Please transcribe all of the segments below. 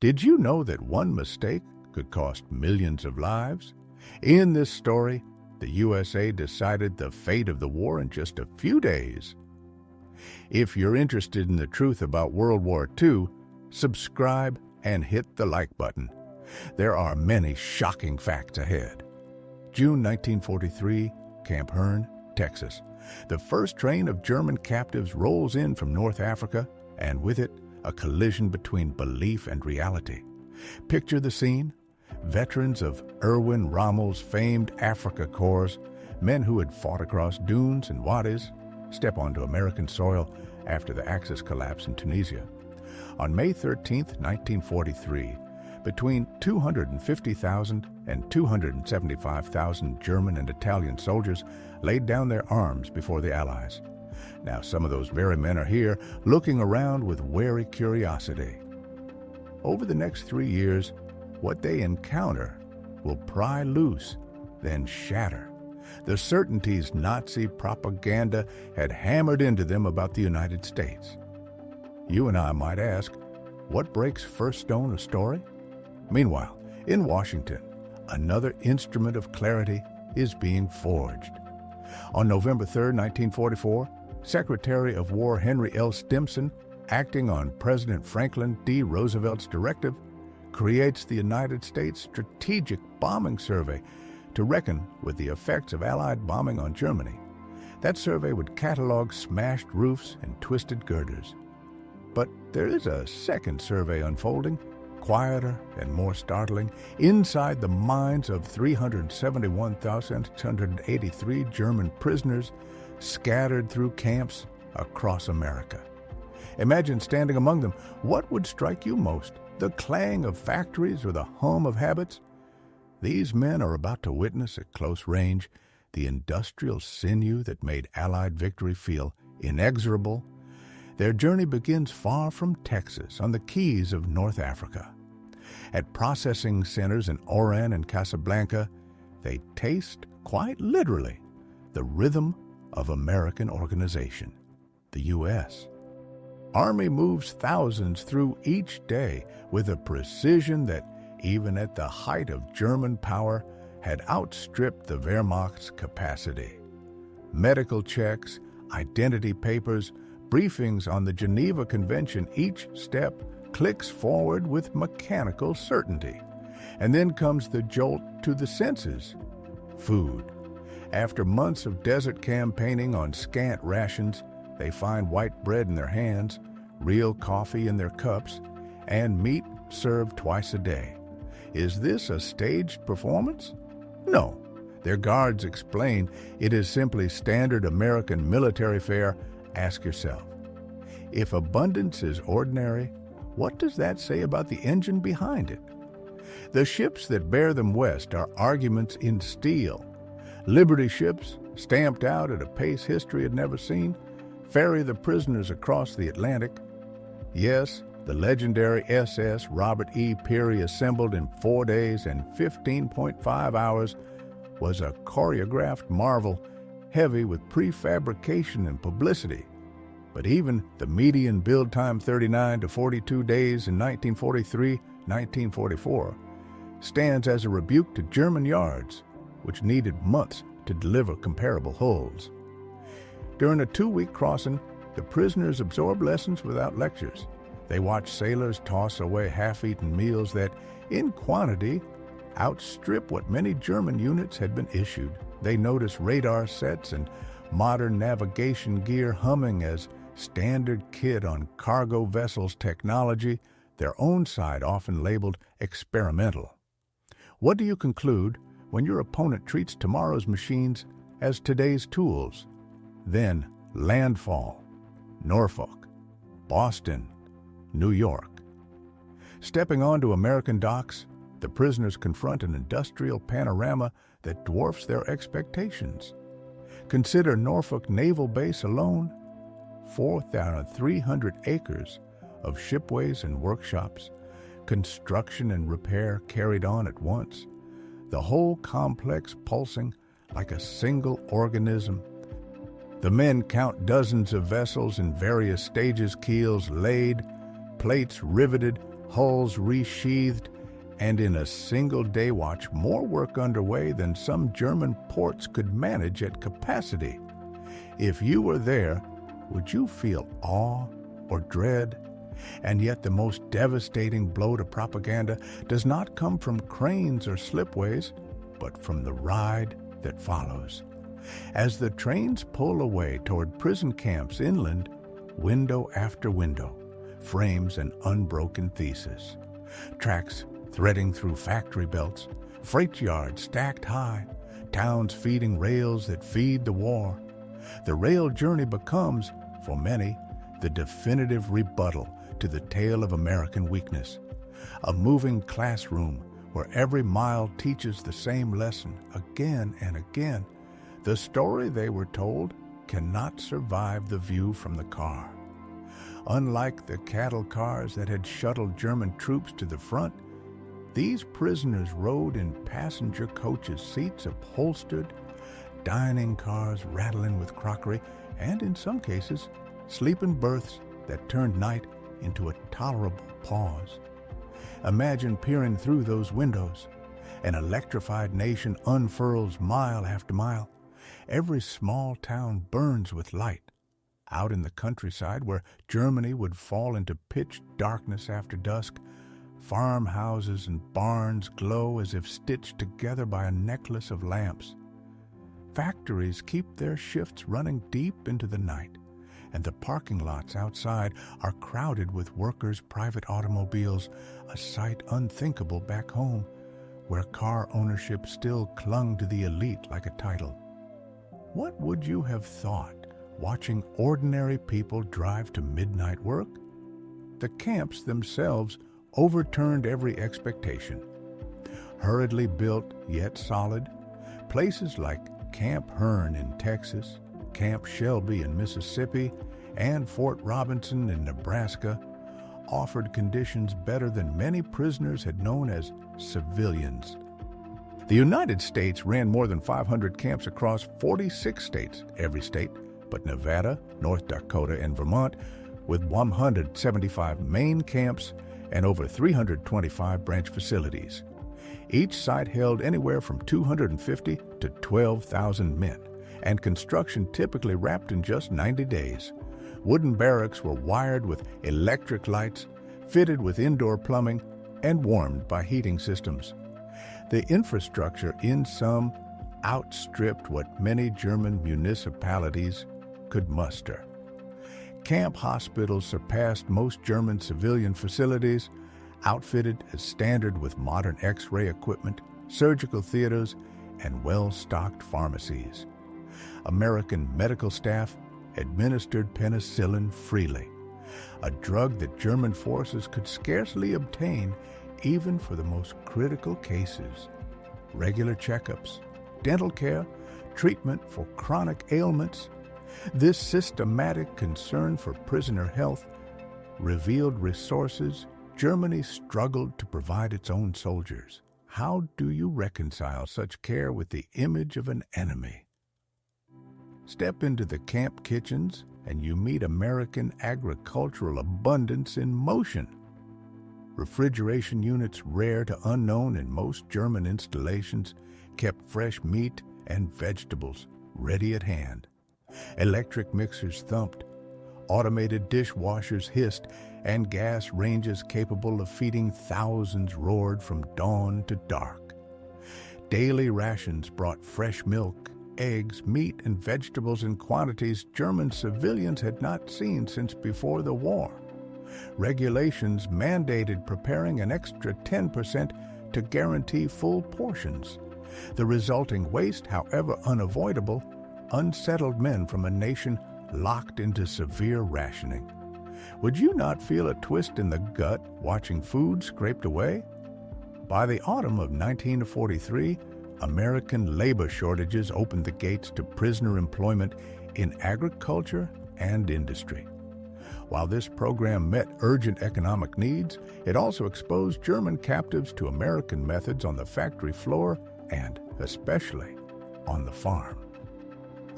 Did you know that one mistake could cost millions of lives? In this story, the USA decided the fate of the war in just a few days. If you're interested in the truth about World War II, subscribe and hit the like button. There are many shocking facts ahead. June 1943, Camp Hearn, Texas. The first train of German captives rolls in from North Africa, and with it, a collision between belief and reality. Picture the scene. Veterans of Erwin Rommel's famed Africa Corps, men who had fought across dunes and wadis, step onto American soil after the Axis collapse in Tunisia. On May 13, 1943, between 250,000 and 275,000 German and Italian soldiers laid down their arms before the Allies. Now some of those very men are here, looking around with wary curiosity. Over the next 3 years, what they encounter will pry loose, then shatter the certainties Nazi propaganda had hammered into them about the United States. You and I might ask, what breaks first stone of story? Meanwhile, in Washington, another instrument of clarity is being forged. On November 3, 1944, Secretary of War Henry L. Stimson, acting on President Franklin D. Roosevelt's directive, creates the United States Strategic Bombing Survey to reckon with the effects of Allied bombing on Germany. That survey would catalog smashed roofs and twisted girders. But there is a second survey unfolding, quieter and more startling, inside the minds of 371,683 German prisoners scattered through camps across America. Imagine standing among them. What would strike you most? The clang of factories or the hum of habits? These men are about to witness at close range the industrial sinew that made Allied victory feel inexorable. Their journey begins far from Texas, on the Keys of North Africa. At processing centers in Oran and Casablanca, they taste, quite literally, the rhythm of American organization, the U.S. Army moves thousands through each day with a precision that, even at the height of German power, had outstripped the Wehrmacht's capacity. Medical checks, identity papers, briefings on the Geneva Convention, each step clicks forward with mechanical certainty. And then comes the jolt to the senses: food. After months of desert campaigning on scant rations, they find white bread in their hands, real coffee in their cups, and meat served twice a day. Is this a staged performance? No. Their guards explain it is simply standard American military fare. Ask yourself, if abundance is ordinary, what does that say about the engine behind it? The ships that bear them west are arguments in steel. Liberty ships, stamped out at a pace history had never seen, ferry the prisoners across the Atlantic. Yes, the legendary SS Robert E. Peary, assembled in 4 days and 15.5 hours, was a choreographed marvel, heavy with prefabrication and publicity. But even the median build time, 39 to 42 days in 1943-1944, stands as a rebuke to German yards, which needed months to deliver comparable hulls. During a 2-week crossing, the prisoners absorb lessons without lectures. They watch sailors toss away half-eaten meals that, in quantity, outstrip what many German units had been issued. They notice radar sets and modern navigation gear humming as standard kit on cargo vessels technology, their own side often labeled experimental. What do you conclude when your opponent treats tomorrow's machines as today's tools? Then landfall, Norfolk, Boston, New York. Stepping onto American docks, the prisoners confront an industrial panorama that dwarfs their expectations. Consider Norfolk Naval Base alone: 4,300 acres of shipways and workshops, construction and repair carried on at once, the whole complex pulsing like a single organism. The men count dozens of vessels in various stages, keels laid, plates riveted, hulls resheathed, and in a single day watch, more work underway than some German ports could manage at capacity. If you were there, would you feel awe or dread? And yet the most devastating blow to propaganda does not come from cranes or slipways, but from the ride that follows. As the trains pull away toward prison camps inland, window after window frames an unbroken thesis. Tracks threading through factory belts, freight yards stacked high, towns feeding rails that feed the war. The rail journey becomes, for many, the definitive rebuttal to the tale of American weakness. A moving classroom where every mile teaches the same lesson again and again. The story they were told cannot survive the view from the car. Unlike the cattle cars that had shuttled German troops to the front, these prisoners rode in passenger coaches, seats upholstered, dining cars rattling with crockery, and in some cases, sleeping berths that turned night into a tolerable pause. Imagine peering through those windows. An electrified nation unfurls mile after mile. Every small town burns with light. Out in the countryside, where Germany would fall into pitch darkness after dusk, farmhouses and barns glow as if stitched together by a necklace of lamps. Factories keep their shifts running deep into the night, and the parking lots outside are crowded with workers' private automobiles, a sight unthinkable back home, where car ownership still clung to the elite like a title. What would you have thought watching ordinary people drive to midnight work? The camps themselves overturned every expectation. Hurriedly built yet solid, places like Camp Hearn in Texas, Camp Shelby in Mississippi, and Fort Robinson in Nebraska offered conditions better than many prisoners had known as civilians. The United States ran more than 500 camps across 46 states, every state but Nevada, North Dakota, and Vermont, with 175 main camps and over 325 branch facilities. Each site held anywhere from 250 to 12,000 men, and construction typically wrapped in just 90 days. Wooden barracks were wired with electric lights, fitted with indoor plumbing, and warmed by heating systems. The infrastructure in some outstripped what many German municipalities could muster. Camp hospitals surpassed most German civilian facilities, outfitted as standard with modern X-ray equipment, surgical theaters, and well-stocked pharmacies. American medical staff administered penicillin freely, a drug that German forces could scarcely obtain even for the most critical cases. Regular checkups, dental care, treatment for chronic ailments. This systematic concern for prisoner health revealed resources Germany struggled to provide its own soldiers. How do you reconcile such care with the image of an enemy? Step into the camp kitchens and you meet American agricultural abundance in motion. Refrigeration units rare to unknown in most German installations kept fresh meat and vegetables ready at hand. Electric mixers thumped, automated dishwashers hissed, and gas ranges capable of feeding thousands roared from dawn to dark. Daily rations brought fresh milk, eggs, meat, and vegetables in quantities German civilians had not seen since before the war. Regulations mandated preparing an extra 10% to guarantee full portions. The resulting waste, however unavoidable, unsettled men from a nation locked into severe rationing. Would you not feel a twist in the gut watching food scraped away? By the autumn of 1943, American labor shortages opened the gates to prisoner employment in agriculture and industry. While this program met urgent economic needs, it also exposed German captives to American methods on the factory floor and, especially, on the farm.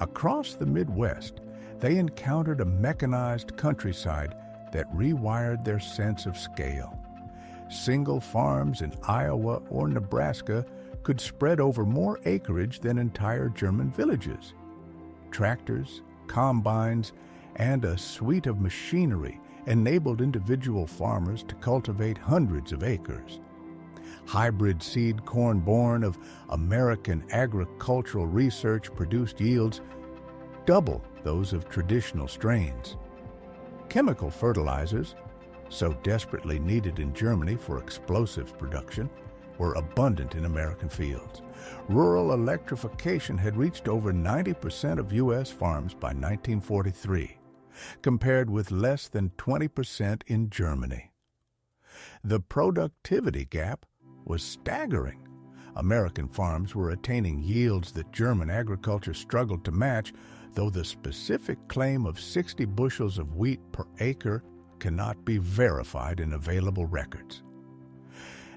Across the Midwest, they encountered a mechanized countryside that rewired their sense of scale. single farms in Iowa or Nebraska could spread over more acreage than entire German villages. Tractors, combines, and a suite of machinery enabled individual farmers to cultivate hundreds of acres. Hybrid seed corn born of American agricultural research produced yields double those of traditional strains. Chemical fertilizers, so desperately needed in Germany for explosives production, were abundant in American fields. Rural electrification had reached over 90% of U.S. farms by 1943, compared with less than 20% in Germany. The productivity gap was staggering. American farms were attaining yields that German agriculture struggled to match, though the specific claim of 60 bushels of wheat per acre cannot be verified in available records.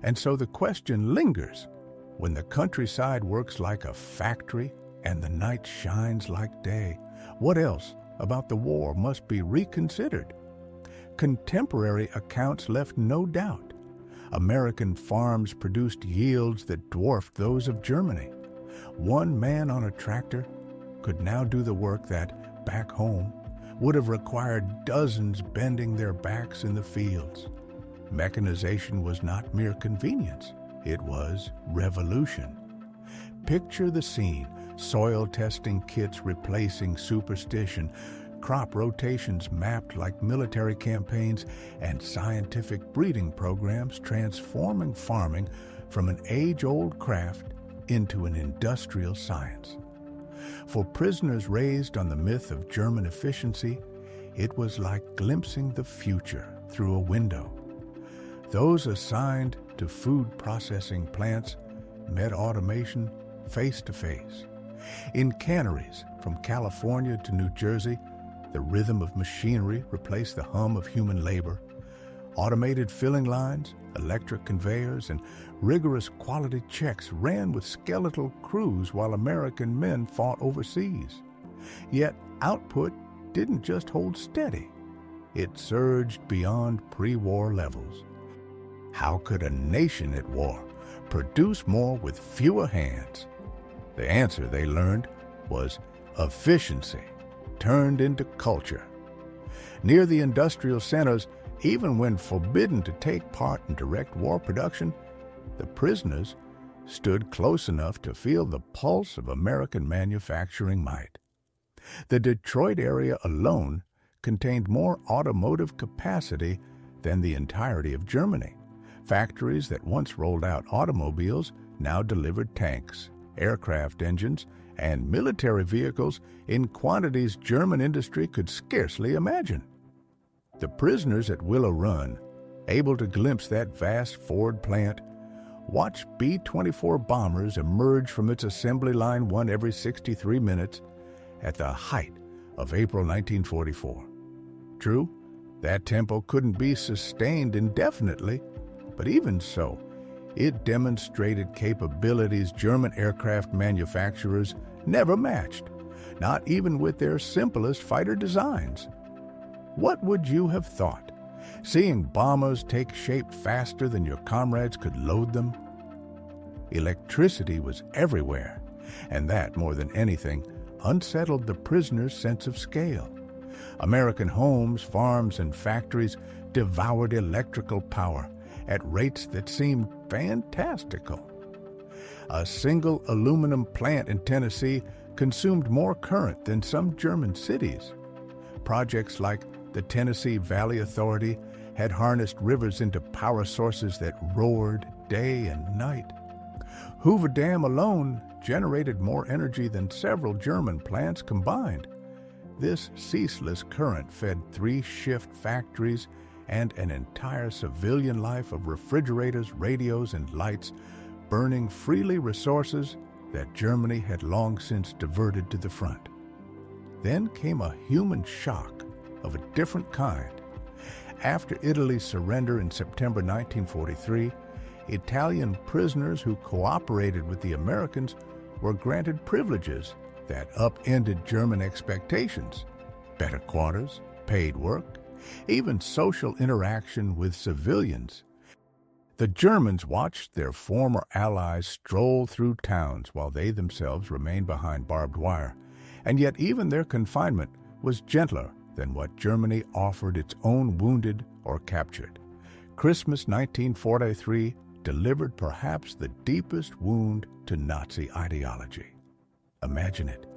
And so the question lingers, when the countryside works like a factory and the night shines like day, what else about the war must be reconsidered? Contemporary accounts left no doubt. American farms produced yields that dwarfed those of Germany. One man on a tractor could now do the work that, back home, would have required dozens bending their backs in the fields. Mechanization was not mere convenience, it was revolution. Picture the scene: soil testing kits replacing superstition, crop rotations mapped like military campaigns, and scientific breeding programs transforming farming from an age-old craft into an industrial science. For prisoners raised on the myth of German efficiency, it was like glimpsing the future through a window. Those assigned to food processing plants met automation face to face. In canneries from California to New Jersey, the rhythm of machinery replaced the hum of human labor. Automated filling lines, electric conveyors, and rigorous quality checks ran with skeletal crews while American men fought overseas. Yet output didn't just hold steady. It surged beyond pre-war levels. How could a nation at war produce more with fewer hands? The answer, they learned, was efficiency turned into culture. Near the industrial centers, even when forbidden to take part in direct war production, the prisoners stood close enough to feel the pulse of American manufacturing might. The Detroit area alone contained more automotive capacity than the entirety of Germany. Factories that once rolled out automobiles now delivered tanks, aircraft engines, and military vehicles in quantities German industry could scarcely imagine. The prisoners at Willow Run, able to glimpse that vast Ford plant, watched B-24 bombers emerge from its assembly line one every 63 minutes at the height of April 1944. True, that tempo couldn't be sustained indefinitely, but even so, it demonstrated capabilities German aircraft manufacturers never matched, not even with their simplest fighter designs. What would you have thought, seeing bombers take shape faster than your comrades could load them? Electricity was everywhere, and that, more than anything, unsettled the prisoners' sense of scale. American homes, farms, and factories devoured electrical power at rates that seemed fantastical. A single aluminum plant in Tennessee consumed more current than some German cities. Projects like the Tennessee Valley Authority had harnessed rivers into power sources that roared day and night. Hoover Dam alone generated more energy than several German plants combined. This ceaseless current fed 3-shift factories and an entire civilian life of refrigerators, radios, and lights, burning freely resources that Germany had long since diverted to the front. Then came a human shock of a different kind. After Italy's surrender in September 1943, Italian prisoners who cooperated with the Americans were granted privileges that upended German expectations: better quarters, paid work, even social interaction with civilians. The Germans watched their former allies stroll through towns while they themselves remained behind barbed wire, and yet even their confinement was gentler than what Germany offered its own wounded or captured. Christmas 1943 delivered perhaps the deepest wound to Nazi ideology. Imagine it.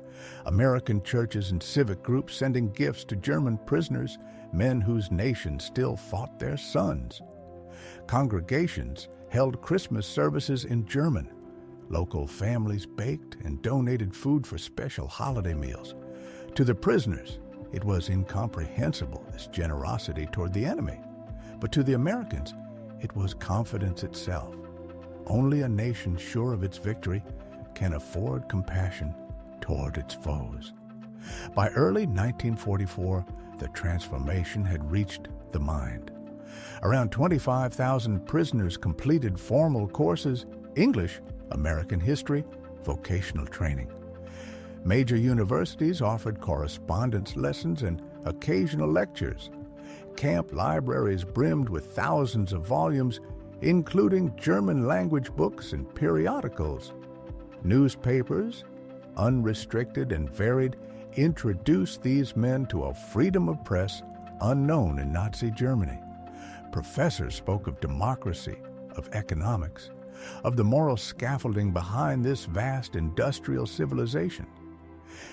American churches and civic groups sending gifts to German prisoners, men whose nation still fought their sons. Congregations held Christmas services in German. Local families baked and donated food for special holiday meals. To the prisoners, it was incomprehensible, this generosity toward the enemy. But to the Americans, it was confidence itself. Only a nation sure of its victory can afford compassion toward its foes. By early 1944, the transformation had reached the mind. Around 25,000 prisoners completed formal courses, English, American history, vocational training. Major universities offered correspondence lessons and occasional lectures. Camp libraries brimmed with thousands of volumes, including German-language books and periodicals. Newspapers, unrestricted and varied, introduced these men to a freedom of press unknown in Nazi Germany. Professors spoke of democracy, of economics, of the moral scaffolding behind this vast industrial civilization.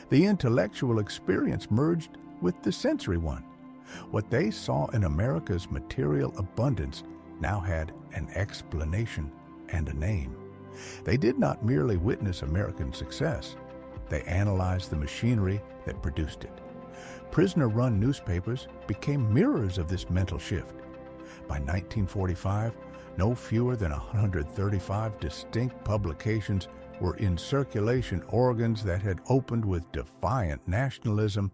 The intellectual experience merged with the sensory one. What they saw in America's material abundance now had an explanation and a name. They did not merely witness American success. They analyzed the machinery that produced it. Prisoner-run newspapers became mirrors of this mental shift. By 1945, no fewer than 135 distinct publications were in circulation, organs that had opened with defiant nationalism,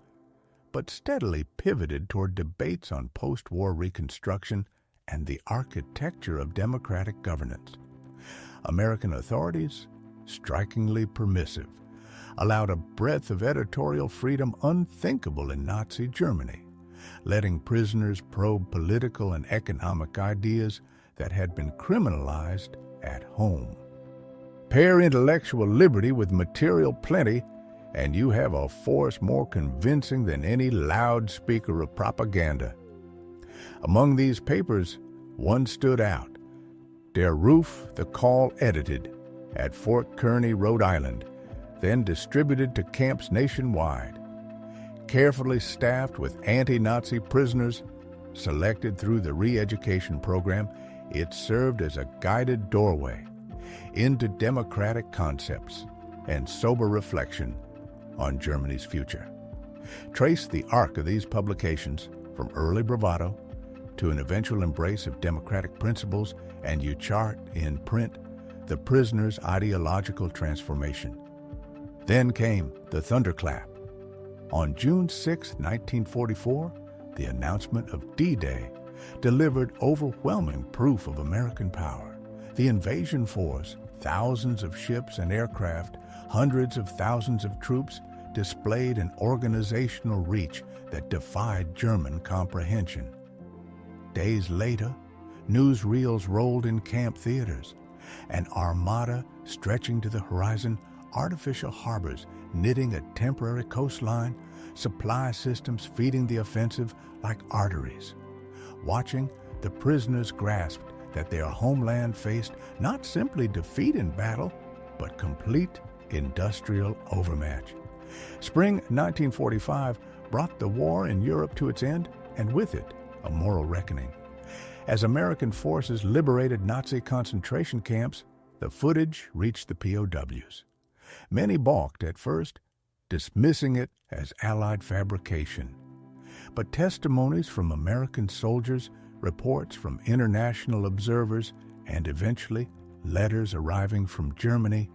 but steadily pivoted toward debates on post-war reconstruction and the architecture of democratic governance. American authorities, strikingly permissive, allowed a breadth of editorial freedom unthinkable in Nazi Germany, letting prisoners probe political and economic ideas that had been criminalized at home. Pair intellectual liberty with material plenty, and you have a force more convincing than any loudspeaker of propaganda. Among these papers, one stood out. Der Ruf, the Call, edited at Fort Kearny, Rhode Island, then distributed to camps nationwide. Carefully staffed with anti-Nazi prisoners, selected through the reeducation program, it served as a guided doorway into democratic concepts and sober reflection on Germany's future. Trace the arc of these publications from early bravado to an eventual embrace of democratic principles, and you chart in print the prisoner's ideological transformation. Then came the thunderclap. On June 6, 1944, the announcement of D-Day delivered overwhelming proof of American power. The invasion force, thousands of ships and aircraft, hundreds of thousands of troops, displayed an organizational reach that defied German comprehension. Days later, newsreels rolled in camp theaters, an armada stretching to the horizon, artificial harbors knitting a temporary coastline, supply systems feeding the offensive like arteries. Watching, the prisoners grasped that their homeland faced not simply defeat in battle, but complete industrial overmatch. Spring 1945 brought the war in Europe to its end, and with it, a moral reckoning. As American forces liberated Nazi concentration camps, the footage reached the POWs. Many balked at first, dismissing it as Allied fabrication. But testimonies from American soldiers, reports from international observers, and eventually letters arriving from Germany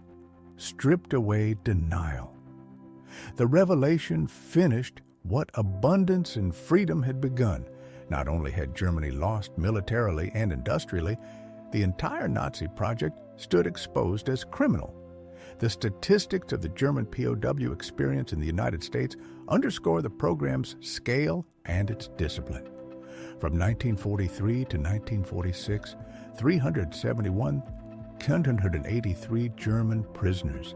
stripped away denial. The revelation finished what abundance and freedom had begun. Not only had Germany lost militarily and industrially, the entire Nazi project stood exposed as criminal. The statistics of the German POW experience in the United States underscore the program's scale and its discipline. From 1943 to 1946, 383 German prisoners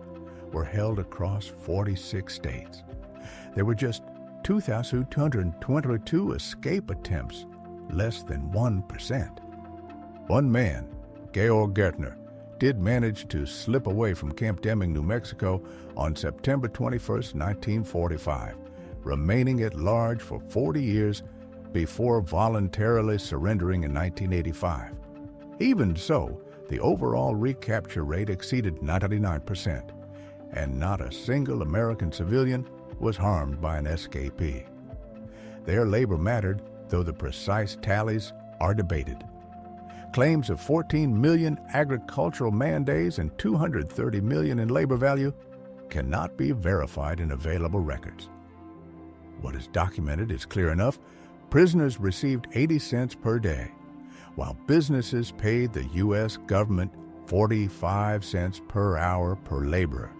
were held across 46 states. There were just 2,222 escape attempts, less than 1%. One man, Georg Gertner, did manage to slip away from Camp Deming, New Mexico on September 21, 1945, remaining at large for 40 years before voluntarily surrendering in 1985. Even so, the overall recapture rate exceeded 99%, and not a single American civilian was harmed by an escapee. Their labor mattered, though the precise tallies are debated. Claims of 14 million agricultural man-days and 230 million in labor value cannot be verified in available records. What is documented is clear enough. Prisoners received 80 cents per day, while businesses paid the U.S. government 45 cents per hour per laborer.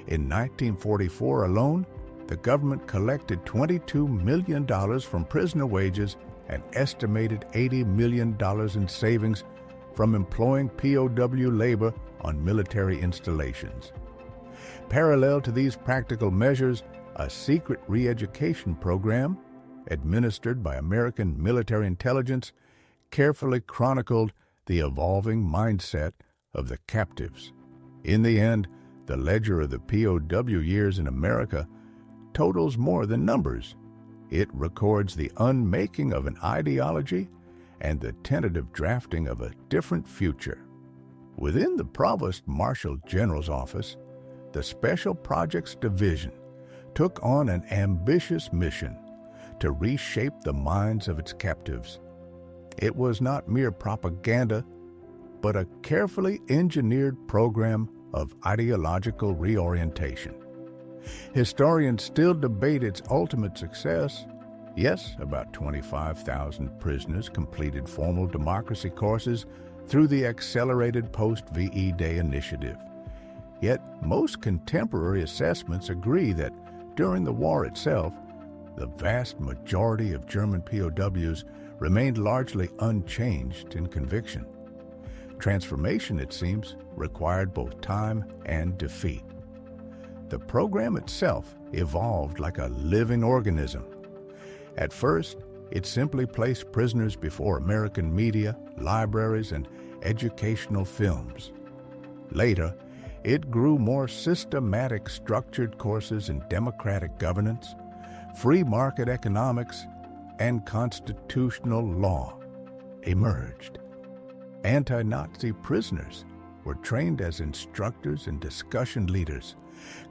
In 1944 alone, the government collected $22 million from prisoner wages and estimated $80 million in savings from employing POW labor on military installations. Parallel to these practical measures, a secret reeducation program, administered by American military intelligence, carefully chronicled the evolving mindset of the captives. In the end, the ledger of the POW years in America totals more than numbers. It records the unmaking of an ideology and the tentative drafting of a different future. Within the Provost Marshal General's office, the Special Projects Division took on an ambitious mission to reshape the minds of its captives. It was not mere propaganda, but a carefully engineered program of ideological reorientation. Historians still debate its ultimate success. Yes, about 25,000 prisoners completed formal democracy courses through the Accelerated Post-VE Day initiative. Yet most contemporary assessments agree that during the war itself, the vast majority of German POWs remained largely unchanged in conviction. Transformation, it seems, required both time and defeat. The program itself evolved like a living organism. At first, it simply placed prisoners before American media, libraries, and educational films. Later, it grew more systematic, structured courses in democratic governance, free market economics, and constitutional law emerged. Anti-Nazi prisoners were trained as instructors and discussion leaders,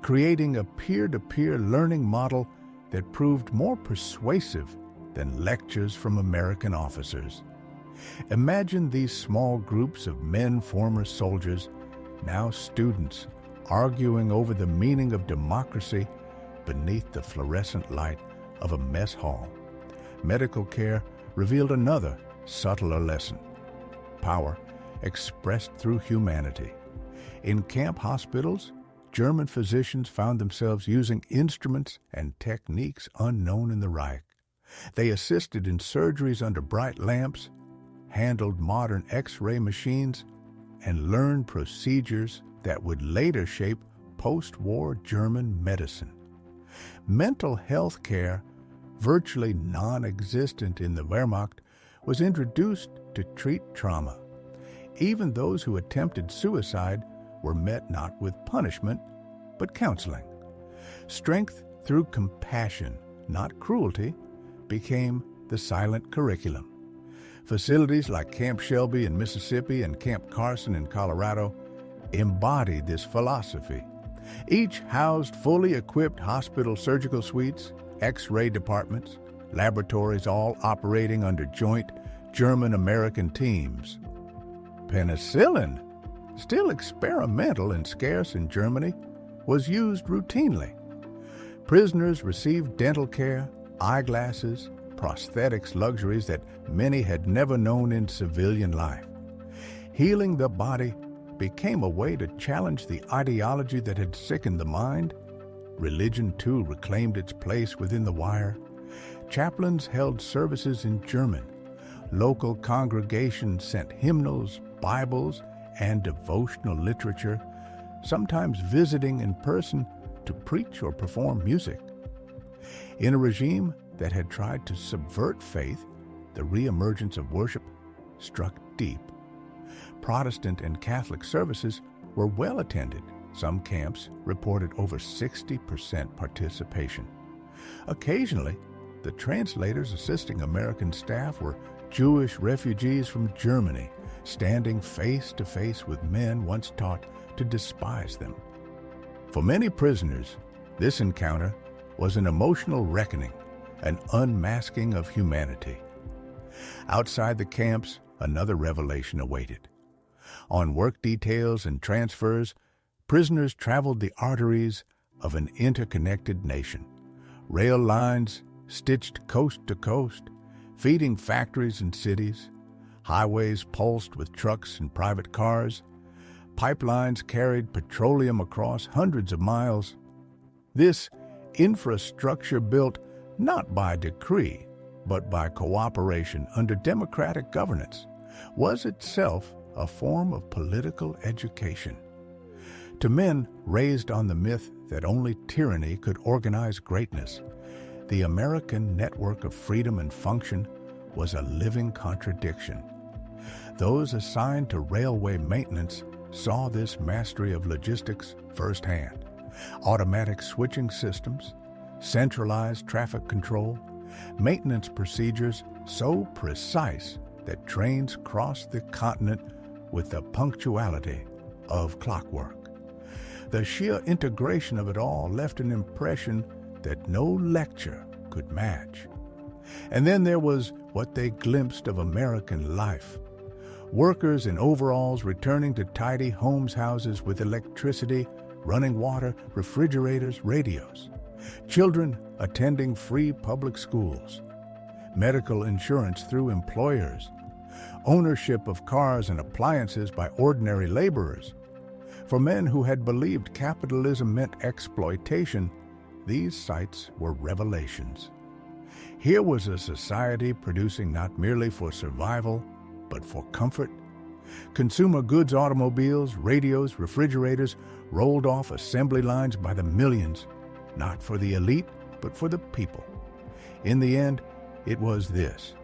creating a peer-to-peer learning model that proved more persuasive than lectures from American officers. Imagine these small groups of men, former soldiers, now students, arguing over the meaning of democracy beneath the fluorescent light of a mess hall. Medical care revealed another, subtler lesson: power expressed through humanity. In camp hospitals, German physicians found themselves using instruments and techniques unknown in the Reich. They assisted in surgeries under bright lamps, handled modern X-ray machines, and learned procedures that would later shape post-war German medicine. Mental health care, virtually non-existent in the Wehrmacht, was introduced to treat trauma. Even those who attempted suicide were met not with punishment, but counseling. Strength through compassion, not cruelty, became the silent curriculum. Facilities like Camp Shelby in Mississippi and Camp Carson in Colorado embodied this philosophy. Each housed fully equipped hospital surgical suites, X-ray departments, laboratories, all operating under joint German-American teams. Penicillin, still experimental and scarce in Germany, was used routinely. Prisoners received dental care, eyeglasses, prosthetics, luxuries that many had never known in civilian life. Healing the body became a way to challenge the ideology that had sickened the mind. Religion, too, reclaimed its place within the wire. Chaplains held services in German. local congregations sent hymnals, Bibles, and devotional literature, sometimes visiting in person to preach or perform music. In a regime that had tried to subvert faith, the reemergence of worship struck deep. Protestant and Catholic services were well attended. Some camps reported over 60% participation. Occasionally, the translators assisting American staff were Jewish refugees from Germany, standing face to face with men once taught to despise them. For many prisoners, this encounter was an emotional reckoning, an unmasking of humanity. Outside the camps, another revelation awaited. On work details and transfers, prisoners traveled the arteries of an interconnected nation. Rail lines stitched coast to coast, feeding factories and cities, highways pulsed with trucks and private cars, pipelines carried petroleum across hundreds of miles. This infrastructure, built not by decree, but by cooperation under democratic governance, was itself a form of political education. To men raised on the myth that only tyranny could organize greatness, the American network of freedom and function was a living contradiction. Those assigned to railway maintenance saw this mastery of logistics firsthand. Automatic switching systems, centralized traffic control, maintenance procedures so precise that trains crossed the continent with the punctuality of clockwork. The sheer integration of it all left an impression that no lecture could match. And then there was what they glimpsed of American life. Workers in overalls returning to tidy homes, houses with electricity, running water, refrigerators, radios. Children attending free public schools. Medical insurance through employers. Ownership of cars and appliances by ordinary laborers. For men who had believed capitalism meant exploitation, these sights were revelations. Here was a society producing not merely for survival, but for comfort. Consumer goods, automobiles, radios, refrigerators rolled off assembly lines by the millions, not for the elite, but for the people. In the end, it was this,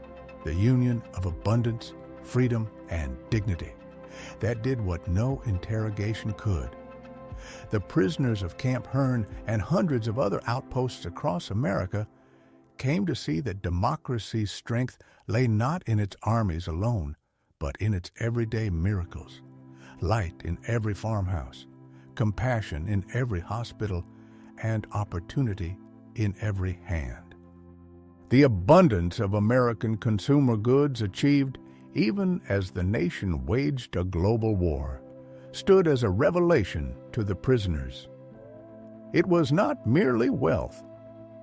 the union of abundance, freedom, and dignity, that did what no interrogation could. The prisoners of Camp Hearn and hundreds of other outposts across America came to see that democracy's strength lay not in its armies alone, but in its everyday miracles. Light in every farmhouse, compassion in every hospital, and opportunity in every hand. The abundance of American consumer goods achieved even as the nation waged a global war stood as a revelation to the prisoners. It was not merely wealth.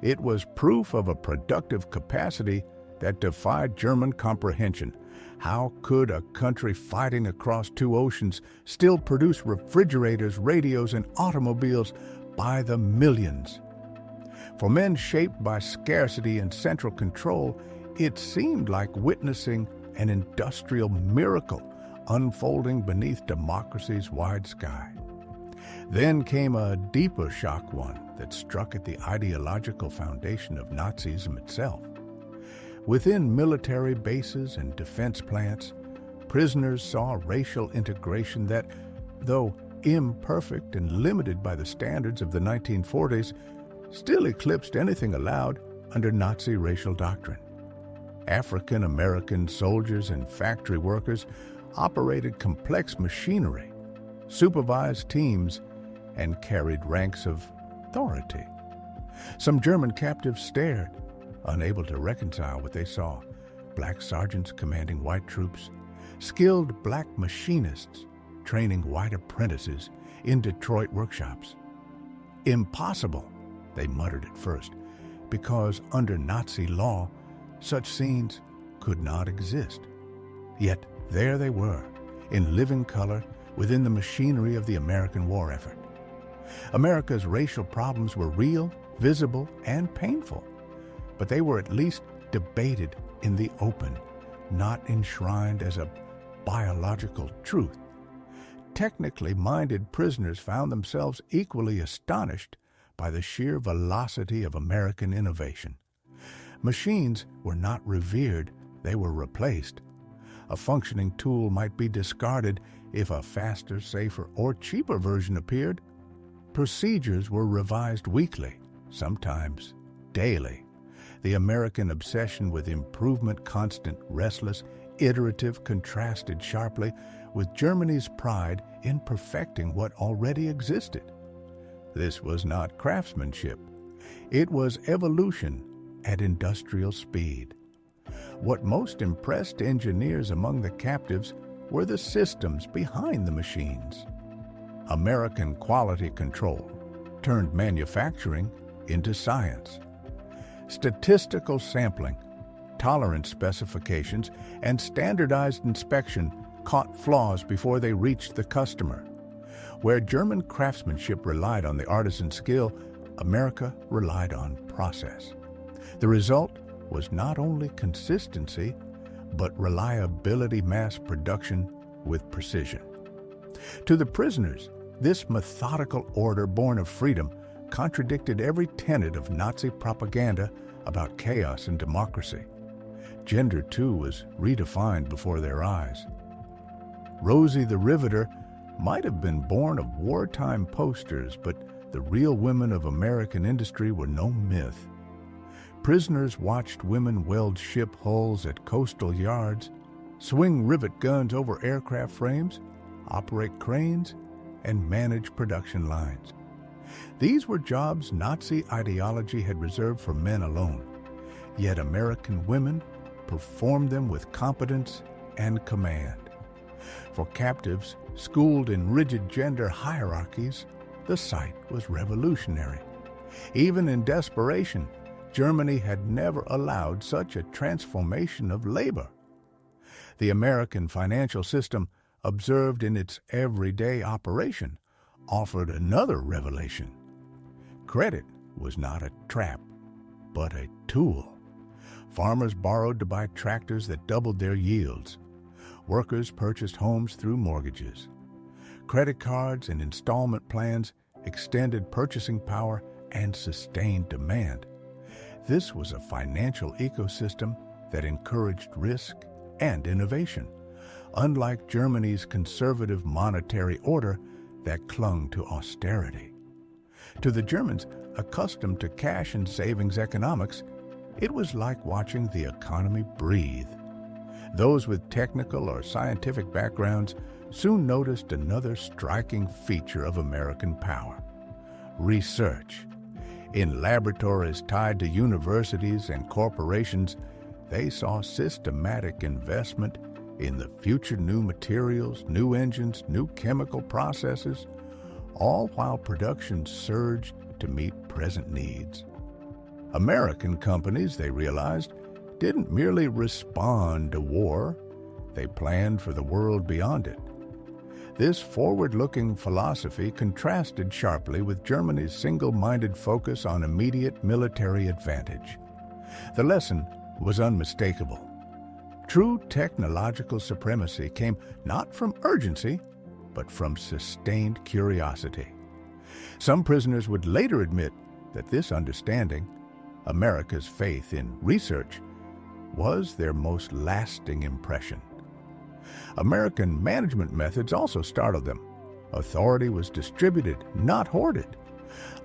It was proof of a productive capacity that defied German comprehension. How could a country fighting across two oceans still produce refrigerators, radios, and automobiles by the millions? For men shaped by scarcity and central control, it seemed like witnessing an industrial miracle unfolding beneath democracy's wide sky. Then came a deeper shock, one that struck at the ideological foundation of Nazism itself. Within military bases and defense plants, prisoners saw racial integration that, though imperfect and limited by the standards of the 1940s, still eclipsed anything allowed under Nazi racial doctrine. African American soldiers and factory workers operated complex machinery, supervised teams, and carried ranks of authority. Some German captives stared, unable to reconcile what they saw. Black sergeants commanding white troops, skilled black machinists training white apprentices in Detroit workshops. Impossible, they muttered at first, because under Nazi law, such scenes could not exist. Yet there they were, in living color within the machinery of the American war effort. America's racial problems were real, visible, and painful, but they were at least debated in the open, not enshrined as a biological truth. Technically minded prisoners found themselves equally astonished by the sheer velocity of American innovation. Machines were not revered, they were replaced. A functioning tool might be discarded if a faster, safer, or cheaper version appeared. Procedures were revised weekly, sometimes daily. The American obsession with improvement, constant, restless, iterative, contrasted sharply with Germany's pride in perfecting what already existed. This was not craftsmanship. It was evolution at industrial speed. What most impressed engineers among the captives were the systems behind the machines. American quality control turned manufacturing into science. Statistical sampling, tolerance specifications, and standardized inspection caught flaws before they reached the customer. Where German craftsmanship relied on the artisan skill, America relied on process. The result was not only consistency, but reliability, mass production with precision. To the prisoners, this methodical order born of freedom contradicted every tenet of Nazi propaganda about chaos and democracy. Gender, too, was redefined before their eyes. Rosie the Riveter might have been born of wartime posters, but the real women of American industry were no myth. Prisoners watched women weld ship hulls at coastal yards, swing rivet guns over aircraft frames, operate cranes, and manage production lines. These were jobs Nazi ideology had reserved for men alone, yet American women performed them with competence and command. For captives schooled in rigid gender hierarchies, the sight was revolutionary. Even in desperation, Germany had never allowed such a transformation of labor. The American financial system, observed in its everyday operation, offered another revelation. Credit was not a trap, but a tool. Farmers borrowed to buy tractors that doubled their yields. Workers purchased homes through mortgages. Credit cards and installment plans extended purchasing power and sustained demand. This was a financial ecosystem that encouraged risk and innovation, unlike Germany's conservative monetary order that clung to austerity. To the Germans, accustomed to cash and savings economics, it was like watching the economy breathe. Those with technical or scientific backgrounds soon noticed another striking feature of American power: research. In laboratories tied to universities and corporations, they saw systematic investment in the future new materials, new engines, new chemical processes, all while production surged to meet present needs. American companies, they realized, didn't merely respond to war, they planned for the world beyond it. This forward-looking philosophy contrasted sharply with Germany's single-minded focus on immediate military advantage. The lesson was unmistakable. True technological supremacy came not from urgency, but from sustained curiosity. Some prisoners would later admit that this understanding, America's faith in research, was their most lasting impression. American management methods also startled them. Authority was distributed, not hoarded.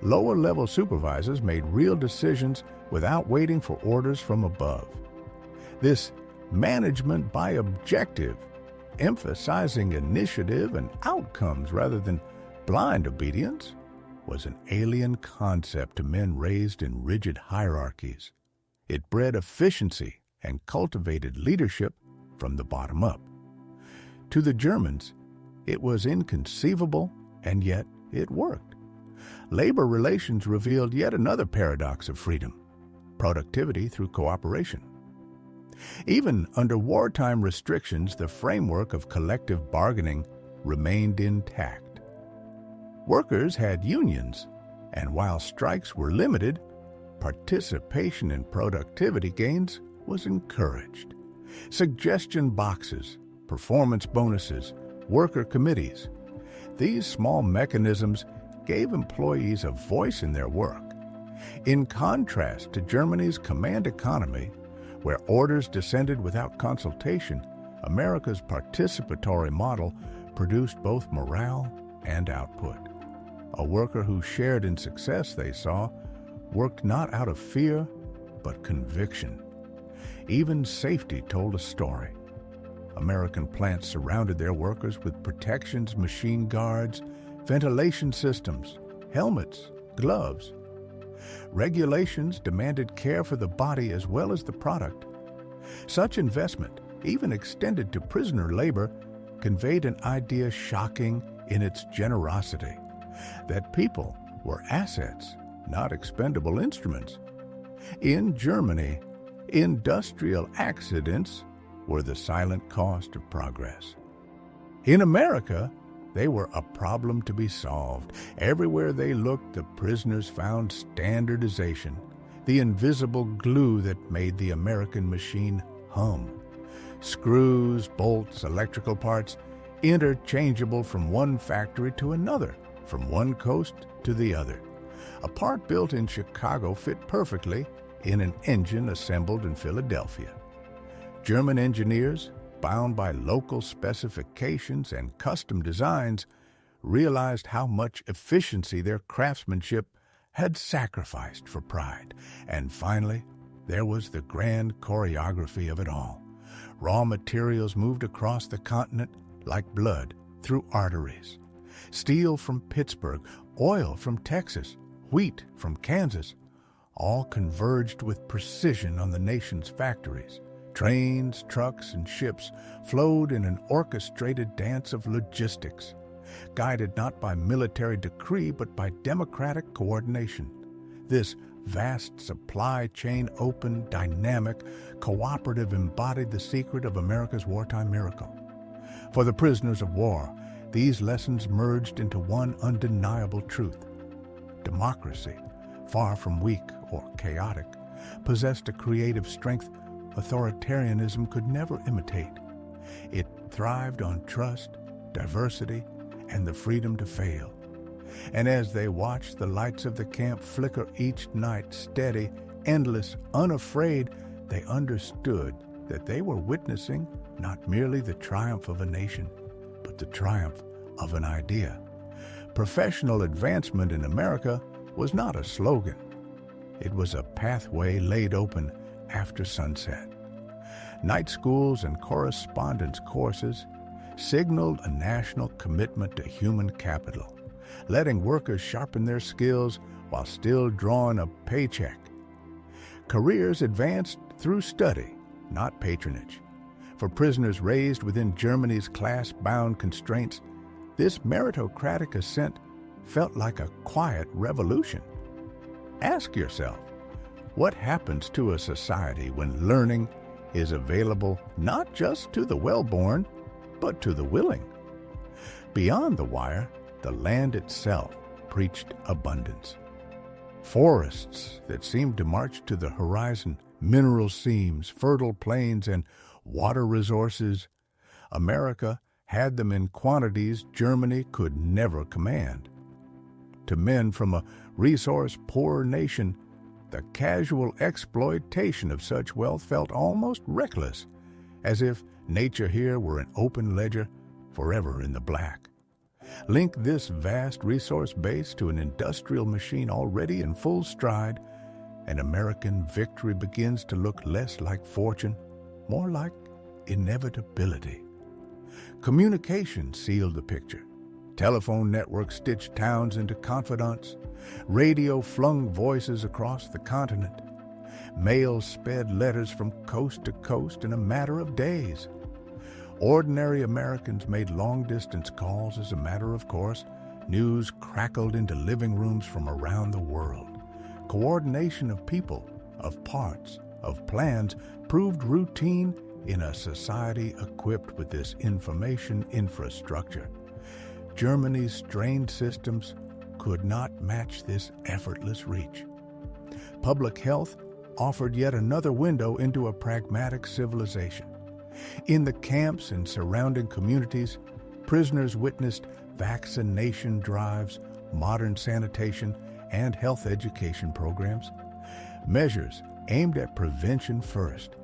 Lower-level supervisors made real decisions without waiting for orders from above. This management by objective, emphasizing initiative and outcomes rather than blind obedience, was an alien concept to men raised in rigid hierarchies. It bred efficiency and cultivated leadership from the bottom up. To the Germans, it was inconceivable, and yet it worked. Labor relations revealed yet another paradox of freedom: productivity through cooperation. Even under wartime restrictions, the framework of collective bargaining remained intact. Workers had unions, and while strikes were limited, participation in productivity gains was encouraged. Suggestion boxes, performance bonuses, worker committees. These small mechanisms gave employees a voice in their work. In contrast to Germany's command economy, where orders descended without consultation, America's participatory model produced both morale and output. A worker who shared in success, they saw, worked not out of fear, but conviction. Even safety told a story. American plants surrounded their workers with protections, machine guards, ventilation systems, helmets, gloves. Regulations demanded care for the body as well as the product. Such investment, even extended to prisoner labor, conveyed an idea shocking in its generosity, that people were assets, not expendable instruments. In Germany, industrial accidents were the silent cost of progress. In America, they were a problem to be solved. Everywhere they looked, the prisoners found standardization, the invisible glue that made the American machine hum. Screws, bolts, electrical parts, interchangeable from one factory to another, from one coast to the other. A part built in Chicago fit perfectly in an engine assembled in Philadelphia. German engineers, bound by local specifications and custom designs, realized how much efficiency their craftsmanship had sacrificed for pride. And finally, there was the grand choreography of it all. Raw materials moved across the continent like blood through arteries. Steel from Pittsburgh, oil from Texas, wheat from Kansas, all converged with precision on the nation's factories. Trains, trucks, and ships flowed in an orchestrated dance of logistics, guided not by military decree but by democratic coordination. This vast supply chain, open, dynamic, cooperative, embodied the secret of America's wartime miracle. For the prisoners of war, these lessons merged into one undeniable truth. Democracy, far from weak or chaotic, possessed a creative strength authoritarianism could never imitate. It thrived on trust, diversity, and the freedom to fail. And as they watched the lights of the camp flicker each night, steady, endless, unafraid, they understood that they were witnessing not merely the triumph of a nation, but the triumph of an idea. Professional advancement in America was not a slogan. It was a pathway laid open after sunset. Night schools and correspondence courses signaled a national commitment to human capital, letting workers sharpen their skills while still drawing a paycheck. Careers advanced through study, not patronage. For prisoners raised within Germany's class-bound constraints, this meritocratic ascent felt like a quiet revolution. Ask yourself, what happens to a society when learning is available not just to the well-born, but to the willing? Beyond the wire, the land itself preached abundance. Forests that seemed to march to the horizon, mineral seams, fertile plains, and water resources. America had them in quantities Germany could never command. To men from a resource-poor nation, the casual exploitation of such wealth felt almost reckless, as if nature here were an open ledger forever in the black. Link this vast resource base to an industrial machine already in full stride, and American victory begins to look less like fortune, more like inevitability. Communication sealed the picture. Telephone networks stitched towns into confidants. Radio flung voices across the continent. Mail sped letters from coast to coast in a matter of days. Ordinary Americans made long-distance calls as a matter of course. News crackled into living rooms from around the world. Coordination of people, of parts, of plans proved routine in a society equipped with this information infrastructure. Germany's strained systems could not match this effortless reach. Public health offered yet another window into a pragmatic civilization. In the camps and surrounding communities, prisoners witnessed vaccination drives, modern sanitation, and health education programs, measures aimed at prevention first.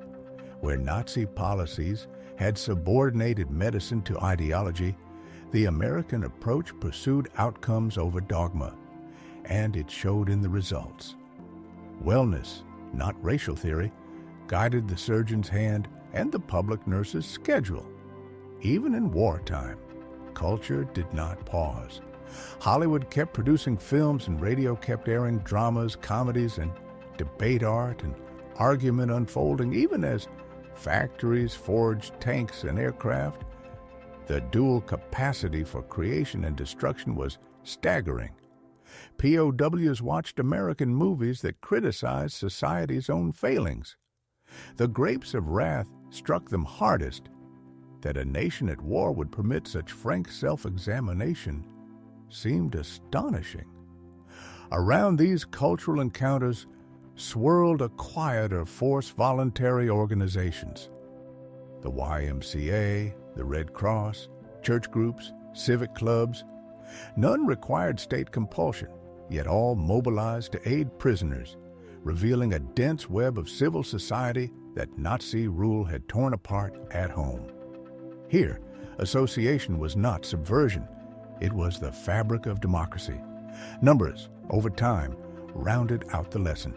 Where Nazi policies had subordinated medicine to ideology, the American approach pursued outcomes over dogma, and it showed in the results. Wellness, not racial theory, guided the surgeon's hand and the public nurse's schedule. Even in wartime, culture did not pause. Hollywood kept producing films and radio kept airing dramas, comedies, and debate art and argument unfolding, even as factories forged tanks and aircraft. The dual capacity for creation and destruction was staggering. POWs watched American movies that criticized society's own failings. The grapes of wrath struck them hardest. That a nation at war would permit such frank self-examination seemed astonishing. Around these cultural encounters swirled a quieter force voluntary organizations. The YMCA, the Red Cross, church groups, civic clubs. None required state compulsion, yet all mobilized to aid prisoners, revealing a dense web of civil society that Nazi rule had torn apart at home. Here, association was not subversion. It was the fabric of democracy. Numbers, over time, rounded out the lesson.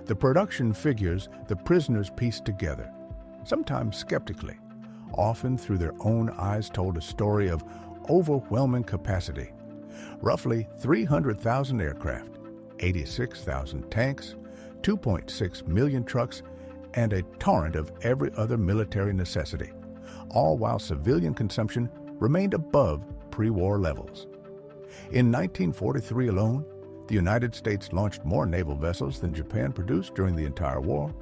The production figures the prisoners pieced together, sometimes skeptically, often through their own eyes told a story of overwhelming capacity. Roughly 300,000 aircraft, 86,000 tanks, 2.6 million trucks, and a torrent of every other military necessity, all while civilian consumption remained above pre-war levels. In 1943 alone, the United States launched more naval vessels than Japan produced during the entire war.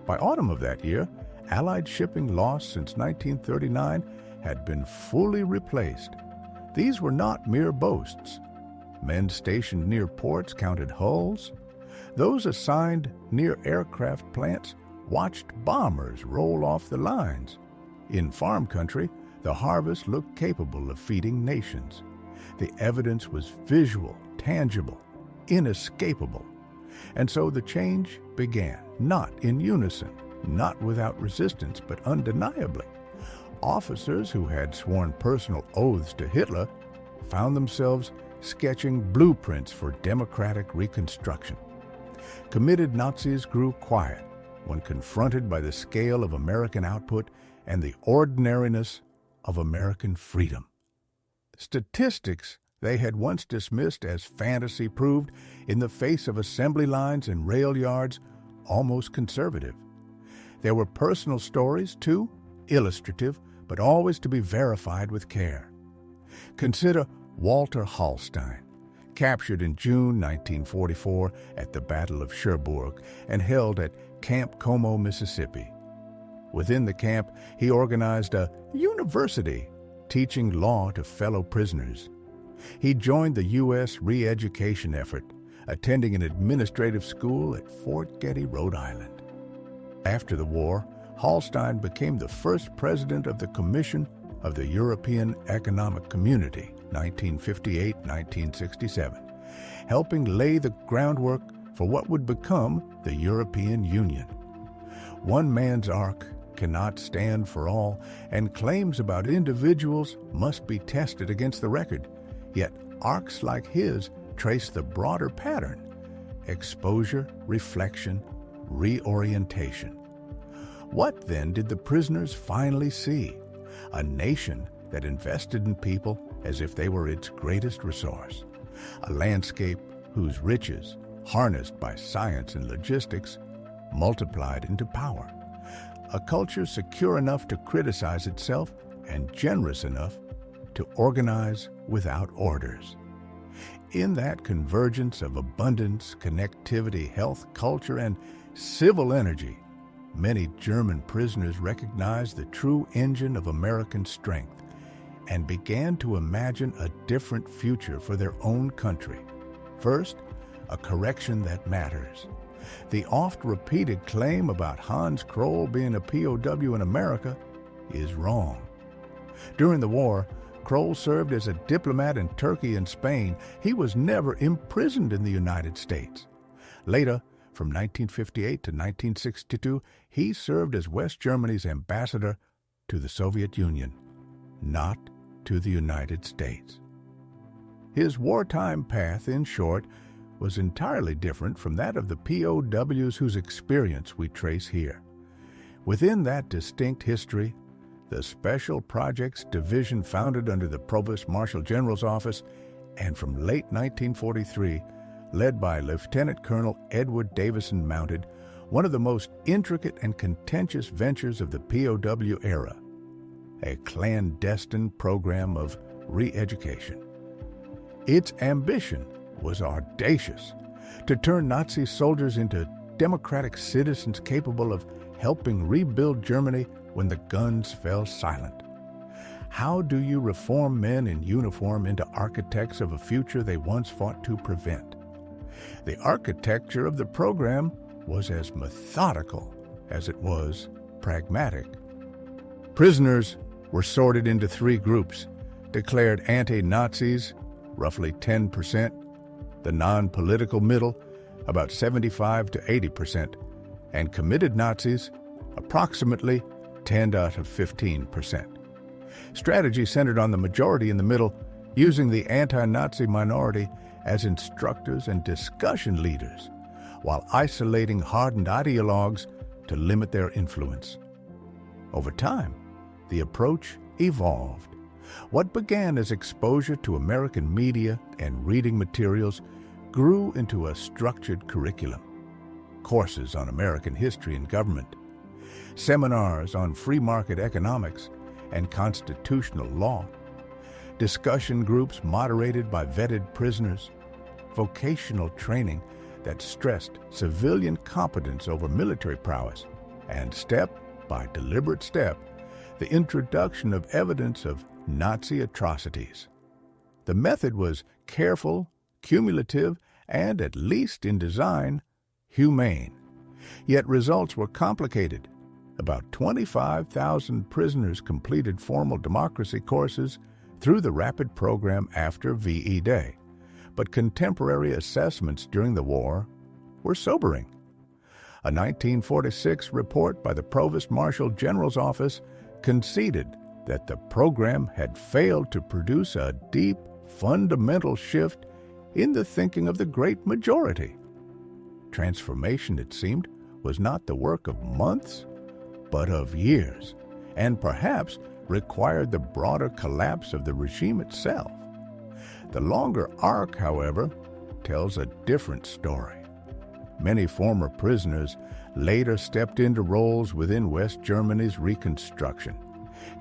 By autumn of that year, Allied shipping lost since 1939 had been fully replaced. These were not mere boasts. Men stationed near ports counted hulls. Those assigned near aircraft plants watched bombers roll off the lines. In farm country, the harvest looked capable of feeding nations. The evidence was visual, tangible, inescapable. And so the change began, not in unison, not without resistance, but undeniably. Officers who had sworn personal oaths to Hitler found themselves sketching blueprints for democratic reconstruction. Committed Nazis grew quiet when confronted by the scale of American output and the ordinariness of American freedom. Statistics they had once dismissed as fantasy proved, in the face of assembly lines and rail yards, almost conservative. There were personal stories, too, illustrative, but always to be verified with care. Consider Walter Hallstein, captured in June 1944 at the Battle of Cherbourg and held at Camp Como, Mississippi. Within the camp, he organized a university teaching law to fellow prisoners. He joined the U.S. reeducation effort, attending an administrative school at Fort Getty, Rhode Island. After the war, Hallstein became the first president of the Commission of the European Economic Community, 1958-1967, helping lay the groundwork for what would become the European Union. One man's arc cannot stand for all, and claims about individuals must be tested against the record. Yet arcs like his trace the broader pattern: exposure, reflection, reorientation. What then did the prisoners finally see? A nation that invested in people as if they were its greatest resource. A landscape whose riches, harnessed by science and logistics, multiplied into power. A culture secure enough to criticize itself and generous enough to organize without orders. In that convergence of abundance, connectivity, health, culture, and civil energy, many German prisoners recognized the true engine of American strength and began to imagine a different future for their own country. First, a correction that matters. The oft-repeated claim about Hans Kroll being a POW in America is wrong. During the war, Kroll served as a diplomat in Turkey and Spain. He was never imprisoned in the United States. Later, from 1958 to 1962, he served as West Germany's ambassador to the Soviet Union, not to the United States. His wartime path, in short, was entirely different from that of the POWs whose experience we trace here. Within that distinct history, the Special Projects Division founded under the Provost Marshal General's office and from late 1943, led by Lieutenant Colonel Edward Davison mounted one of the most intricate and contentious ventures of the POW era, a clandestine program of re-education. Its ambition was audacious, to turn Nazi soldiers into democratic citizens capable of helping rebuild Germany when the guns fell silent. How do you reform men in uniform into architects of a future they once fought to prevent? The architecture of the program was as methodical as it was pragmatic. Prisoners were sorted into three groups: declared anti-Nazis, roughly 10%, the non-political middle, about 75 to 80%, and committed Nazis, approximately 10 out of 15%. Strategy centered on the majority in the middle, using the anti-Nazi minority as instructors and discussion leaders, while isolating hardened ideologues to limit their influence. Over time, the approach evolved. What began as exposure to American media and reading materials grew into a structured curriculum. Courses on American history and government, seminars on free market economics and constitutional law, discussion groups moderated by vetted prisoners, vocational training that stressed civilian competence over military prowess, and step by deliberate step, the introduction of evidence of Nazi atrocities. The method was careful, cumulative, and, at least in design, humane. Yet results were complicated. About 25,000 prisoners completed formal democracy courses through the rapid program after VE Day, but contemporary assessments during the war were sobering. A 1946 report by the Provost Marshal General's office conceded that the program had failed to produce a deep, fundamental shift in the thinking of the great majority. Transformation, it seemed, was not the work of months, but of years, and perhaps required the broader collapse of the regime itself. The longer arc, however, tells a different story. Many former prisoners later stepped into roles within West Germany's reconstruction,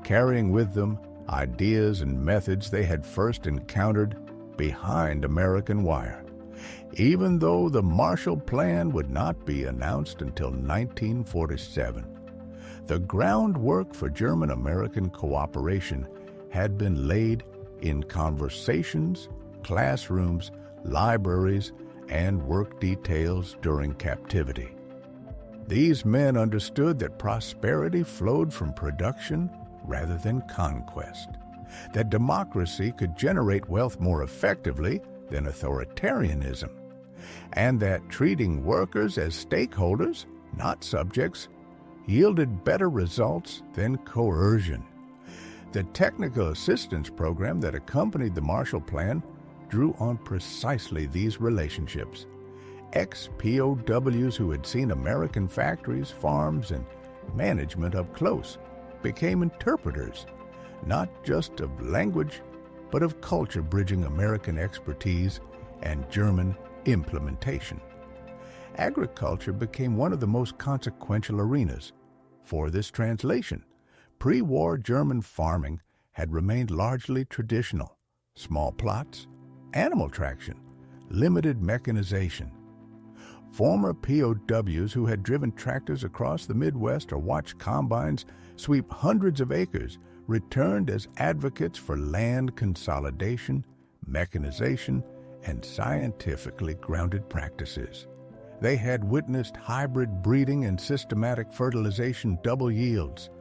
carrying with them ideas and methods they had first encountered behind American wire, even though the Marshall Plan would not be announced until 1947. The groundwork for German-American cooperation had been laid in conversations, classrooms, libraries, and work details during captivity. These men understood that prosperity flowed from production rather than conquest, that democracy could generate wealth more effectively than authoritarianism, and that treating workers as stakeholders, not subjects, yielded better results than coercion. The technical assistance program that accompanied the Marshall Plan drew on precisely these relationships. Ex-POWs who had seen American factories, farms, and management up close became interpreters, not just of language, but of culture, bridging American expertise and German implementation. Agriculture became one of the most consequential arenas for this translation. Pre-war German farming had remained largely traditional: small plots, animal traction, limited mechanization. Former POWs who had driven tractors across the Midwest or watched combines sweep hundreds of acres returned as advocates for land consolidation, mechanization, and scientifically grounded practices. They had witnessed hybrid breeding and systematic fertilization double yields,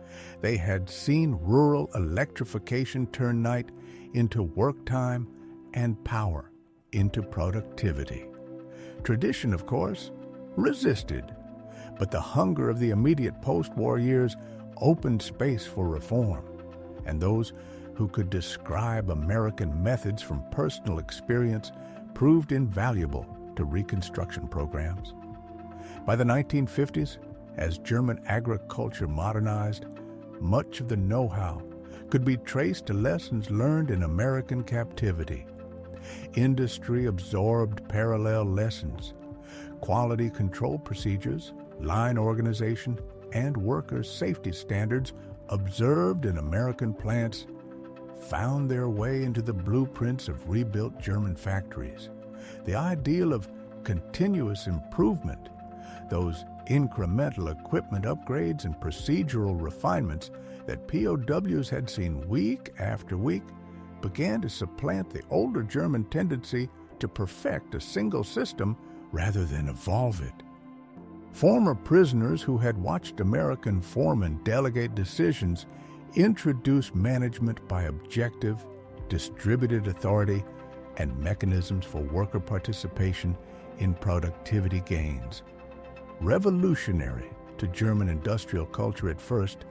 They had seen rural electrification turn night into work time and power into productivity. Tradition, of course, resisted, but the hunger of the immediate post-war years opened space for reform, and those who could describe American methods from personal experience proved invaluable to Reconstruction programs. By the 1950s, as German agriculture modernized, much of the know-how could be traced to lessons learned in American captivity. Industry absorbed parallel lessons. Quality control procedures, line organization, and worker safety standards observed in American plants found their way into the blueprints of rebuilt German factories. The ideal of continuous improvement, those incremental equipment upgrades and procedural refinements that POWs had seen week after week, began to supplant the older German tendency to perfect a single system rather than evolve it. Former prisoners who had watched American foremen delegate decisions introduced management by objective, distributed authority and mechanisms for worker participation in productivity gains. Revolutionary to German industrial culture at first,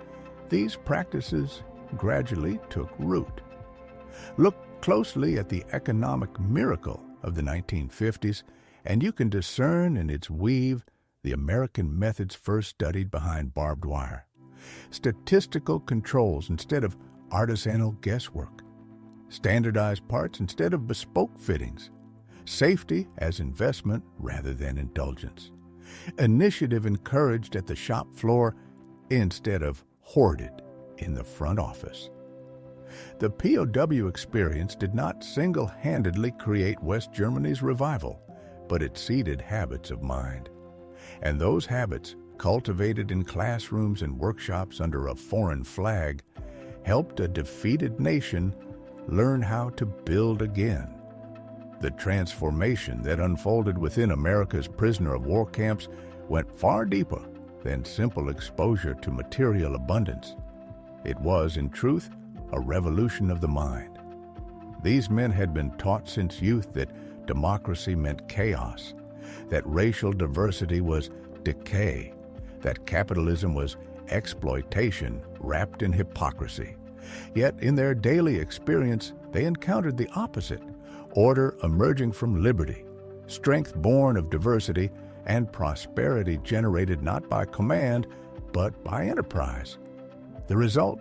these practices gradually took root. Look closely at the economic miracle of the 1950s, and you can discern in its weave the American methods first studied behind barbed wire. Statistical controls instead of artisanal guesswork. Standardized parts instead of bespoke fittings. Safety as investment rather than indulgence. Initiative encouraged at the shop floor instead of hoarded in the front office. The POW experience did not single-handedly create West Germany's revival, but it seeded habits of mind. And those habits, cultivated in classrooms and workshops under a foreign flag, helped a defeated nation learn how to build again. The transformation that unfolded within America's prisoner of war camps went far deeper than simple exposure to material abundance. It was, in truth, a revolution of the mind. These men had been taught since youth that democracy meant chaos, that racial diversity was decay, that capitalism was exploitation wrapped in hypocrisy. Yet in their daily experience, they encountered the opposite: order emerging from liberty, strength born of diversity, and prosperity generated not by command, but by enterprise. The result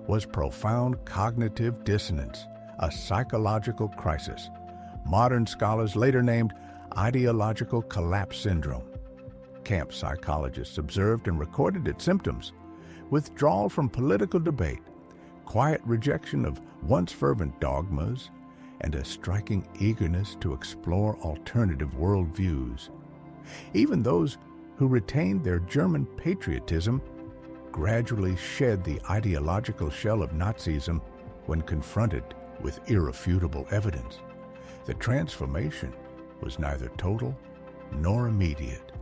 was profound cognitive dissonance, a psychological crisis, modern scholars later named ideological collapse syndrome. Camp psychologists observed and recorded its symptoms: withdrawal from political debate, quiet rejection of once fervent dogmas, and a striking eagerness to explore alternative worldviews. Even those who retained their German patriotism gradually shed the ideological shell of Nazism when confronted with irrefutable evidence. The transformation was neither total nor immediate.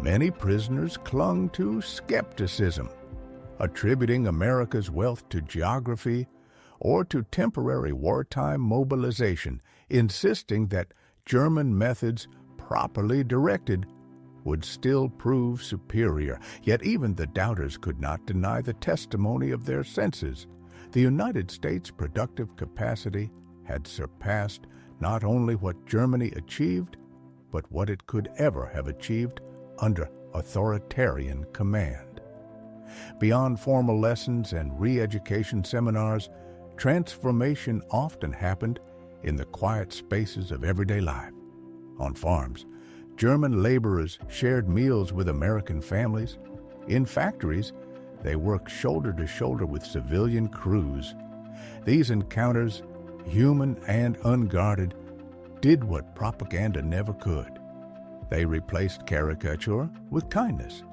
Many prisoners clung to skepticism, attributing America's wealth to geography or to temporary wartime mobilization, insisting that German methods, properly directed, would still prove superior. Yet even the doubters could not deny the testimony of their senses. The United States' productive capacity had surpassed not only what Germany achieved, but what it could ever have achieved under authoritarian command. Beyond formal lessons and re-education seminars, transformation often happened in the quiet spaces of everyday life. On farms, German laborers shared meals with American families. In factories, they worked shoulder to shoulder with civilian crews. These encounters, human and unguarded, did what propaganda never could. They replaced caricature with kindness.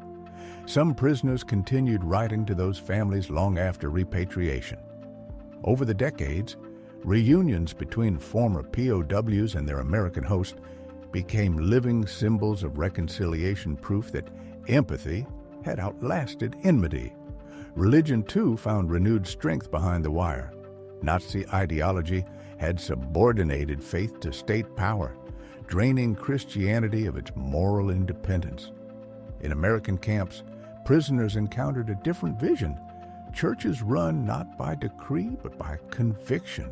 Some prisoners continued writing to those families long after repatriation. Over the decades, reunions between former POWs and their American host became living symbols of reconciliation, proof that empathy had outlasted enmity. Religion, too, found renewed strength behind the wire. Nazi ideology had subordinated faith to state power, draining Christianity of its moral independence. In American camps, prisoners encountered a different vision. Churches run not by decree, but by conviction.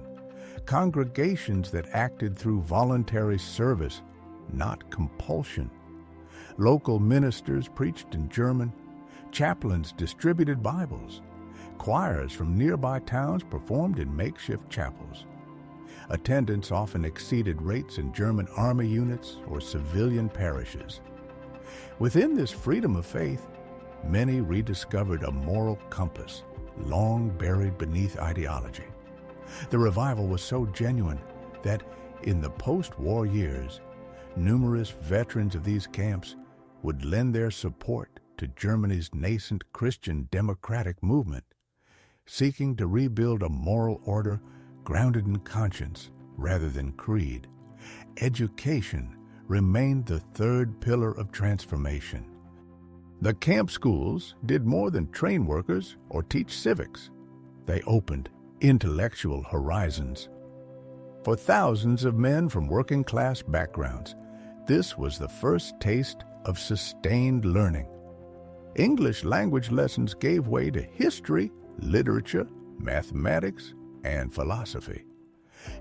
Congregations that acted through voluntary service, not compulsion. Local ministers preached in German. Chaplains distributed Bibles. Choirs from nearby towns performed in makeshift chapels. Attendance often exceeded rates in German army units or civilian parishes. Within this freedom of faith, many rediscovered a moral compass long buried beneath ideology. The revival was so genuine that in the post-war years, numerous veterans of these camps would lend their support to Germany's nascent Christian democratic movement, seeking to rebuild a moral order grounded in conscience rather than creed. Education remained the third pillar of transformation. The camp schools did more than train workers or teach civics. They opened intellectual horizons. For thousands of men from working-class backgrounds, this was the first taste of sustained learning. English language lessons gave way to history, literature, mathematics, and philosophy.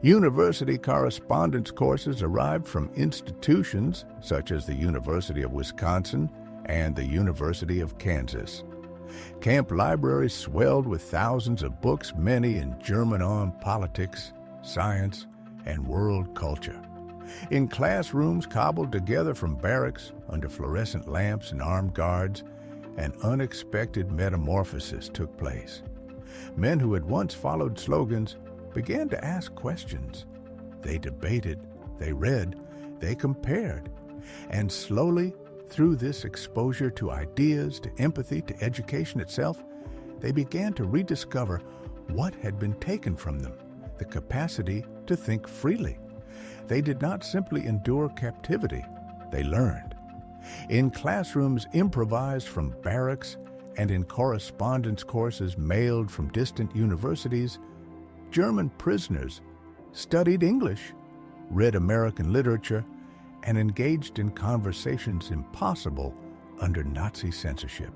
University correspondence courses arrived from institutions such as the University of Wisconsin and the University of Kansas. Camp libraries swelled with thousands of books, many in German on politics, science, and world culture. In classrooms cobbled together from barracks under fluorescent lamps and armed guards, an unexpected metamorphosis took place. Men who had once followed slogans began to ask questions. They debated, they read, they compared, and slowly, through this exposure to ideas, to empathy, to education itself, they began to rediscover what had been taken from them, the capacity to think freely. They did not simply endure captivity, they learned. In classrooms improvised from barracks and in correspondence courses mailed from distant universities, German prisoners studied English, read American literature, and engaged in conversations impossible under Nazi censorship.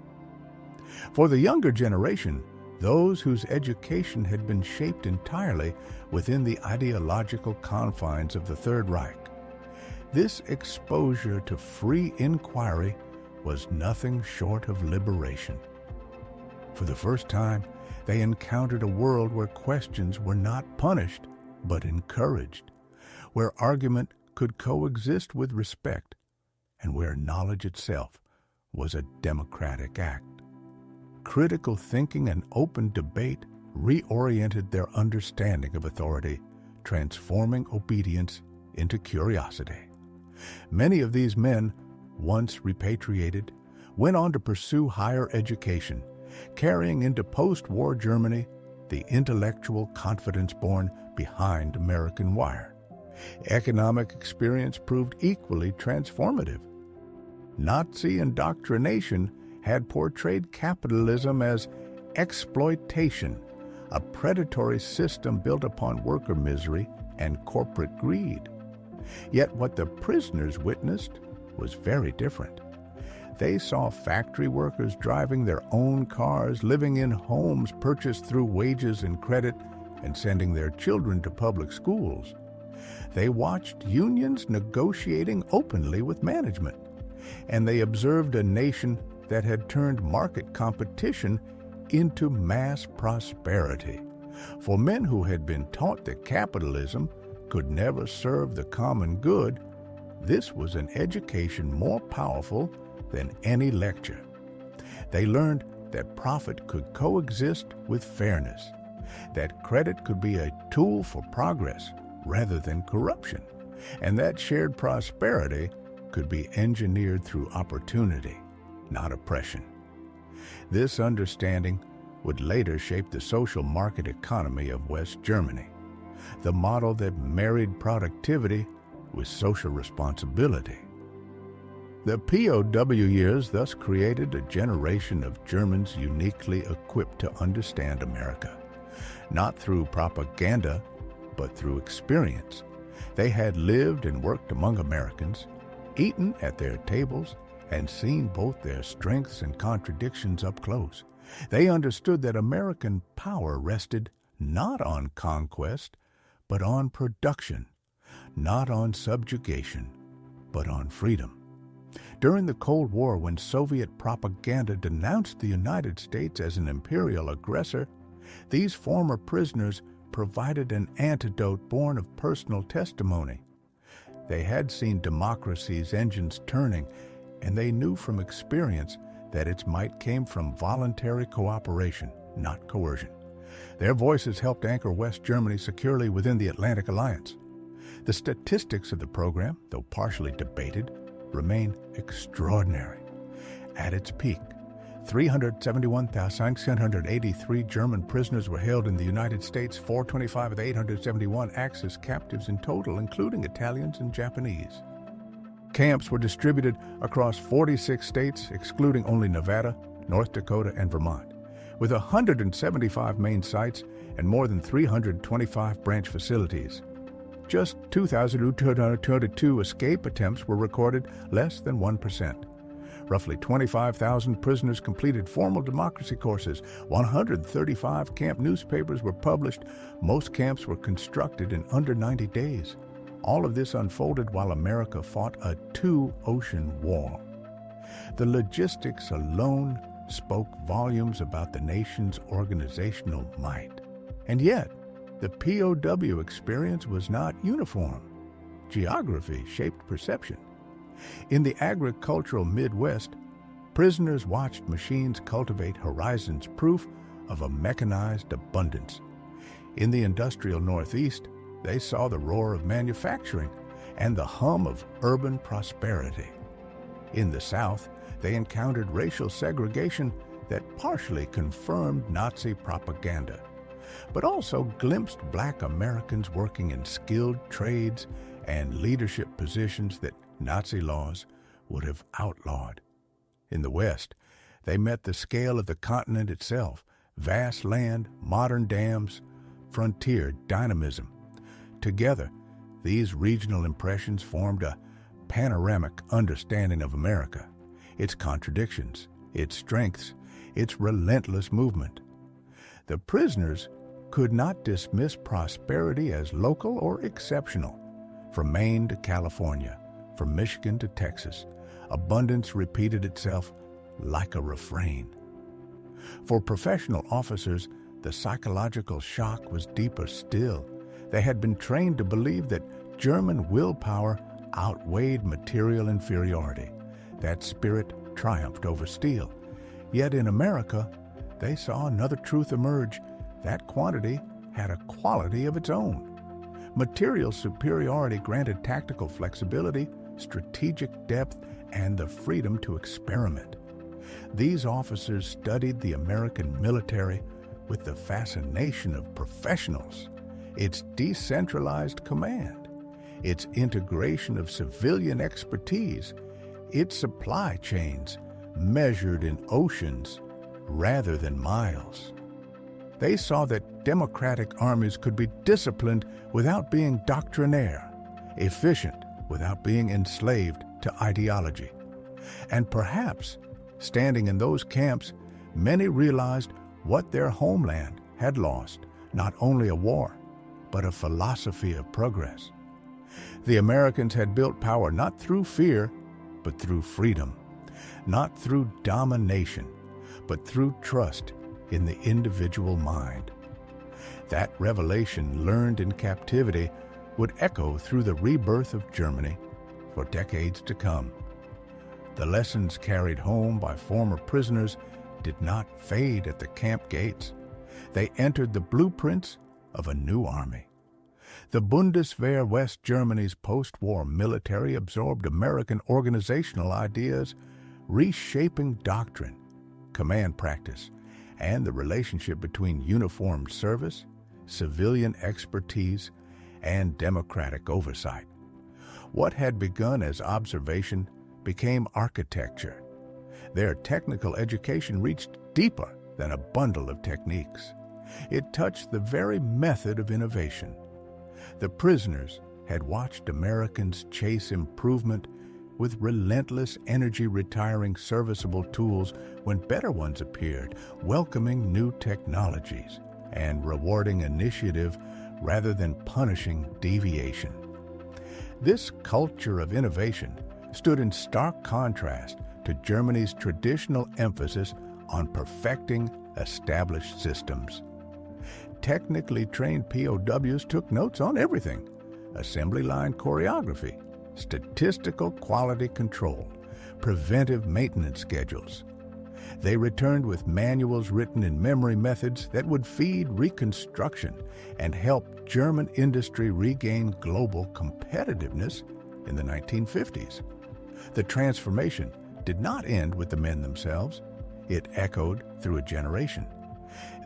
For the younger generation, those whose education had been shaped entirely within the ideological confines of the Third Reich, this exposure to free inquiry was nothing short of liberation. For the first time, they encountered a world where questions were not punished, but encouraged, where argument could coexist with respect, and where knowledge itself was a democratic act. Critical thinking and open debate reoriented their understanding of authority, transforming obedience into curiosity. Many of these men, once repatriated, went on to pursue higher education, carrying into post-war Germany the intellectual confidence born behind American wire. Economic experience proved equally transformative. Nazi indoctrination had portrayed capitalism as exploitation, a predatory system built upon worker misery and corporate greed. Yet what the prisoners witnessed was very different. They saw factory workers driving their own cars, living in homes purchased through wages and credit, and sending their children to public schools. They watched unions negotiating openly with management, and they observed a nation that had turned market competition into mass prosperity. For men who had been taught that capitalism could never serve the common good, this was an education more powerful than any lecture. They learned that profit could coexist with fairness, that credit could be a tool for progress rather than corruption, and that shared prosperity could be engineered through opportunity, not oppression. This understanding would later shape the social market economy of West Germany, the model that married productivity with social responsibility. The POW years thus created a generation of Germans uniquely equipped to understand America, not through propaganda, but through experience. They had lived and worked among Americans, eaten at their tables, and seen both their strengths and contradictions up close. They understood that American power rested not on conquest, but on production, not on subjugation, but on freedom. During the Cold War, when Soviet propaganda denounced the United States as an imperial aggressor, these former prisoners provided an antidote born of personal testimony. They had seen democracy's engines turning, and they knew from experience that its might came from voluntary cooperation, not coercion. Their voices helped anchor West Germany securely within the Atlantic Alliance. The statistics of the program, though partially debated, remain extraordinary. At its peak, 371,683 German prisoners were held in the United States, 425 of the 871 Axis captives in total, including Italians and Japanese. Camps were distributed across 46 states, excluding only Nevada, North Dakota, and Vermont, with 175 main sites and more than 325 branch facilities. Just 2,222 escape attempts were recorded, less than 1%. Roughly 25,000 prisoners completed formal democracy courses. 135 camp newspapers were published. Most camps were constructed in under 90 days. All of this unfolded while America fought a two-ocean war. The logistics alone spoke volumes about the nation's organizational might. And yet, the POW experience was not uniform. Geography shaped perception. In the agricultural Midwest, prisoners watched machines cultivate horizons, proof of a mechanized abundance. In the industrial Northeast, they saw the roar of manufacturing and the hum of urban prosperity. In the South, they encountered racial segregation that partially confirmed Nazi propaganda, but also glimpsed Black Americans working in skilled trades and leadership positions that Nazi laws would have outlawed. In the West, they met the scale of the continent itself: vast land, modern dams, frontier dynamism. Together, these regional impressions formed a panoramic understanding of America, its contradictions, its strengths, its relentless movement. The prisoners could not dismiss prosperity as local or exceptional. From Maine to California, from Michigan to Texas, abundance repeated itself like a refrain. For professional officers, the psychological shock was deeper still. They had been trained to believe that German willpower outweighed material inferiority. That spirit triumphed over steel. Yet in America, they saw another truth emerge. That quantity had a quality of its own. Material superiority granted tactical flexibility, strategic depth, and the freedom to experiment. These officers studied the American military with the fascination of professionals, its decentralized command, its integration of civilian expertise, its supply chains measured in oceans rather than miles. They saw that democratic armies could be disciplined without being doctrinaire, efficient without being enslaved to ideology. And perhaps, standing in those camps, many realized what their homeland had lost: not only a war, but a philosophy of progress. The Americans had built power not through fear, but through freedom, not through domination, but through trust in the individual mind. That revelation learned in captivity would echo through the rebirth of Germany for decades to come. The lessons carried home by former prisoners did not fade at the camp gates. They entered the blueprints of a new army. The Bundeswehr, West Germany's post-war military, absorbed American organizational ideas, reshaping doctrine, command practice, and the relationship between uniformed service, civilian expertise, and democratic oversight. What had begun as observation became architecture. Their technical education reached deeper than a bundle of techniques. It touched the very method of innovation. The prisoners had watched Americans chase improvement with relentless energy-retiring serviceable tools when better ones appeared, welcoming new technologies and rewarding initiative rather than punishing deviation. This culture of innovation stood in stark contrast to Germany's traditional emphasis on perfecting established systems. Technically trained POWs took notes on everything: assembly line choreography, statistical quality control, preventive maintenance schedules. They returned with manuals written in memory methods that would feed reconstruction and help German industry regain global competitiveness in the 1950s. The transformation did not end with the men themselves. It echoed through a generation.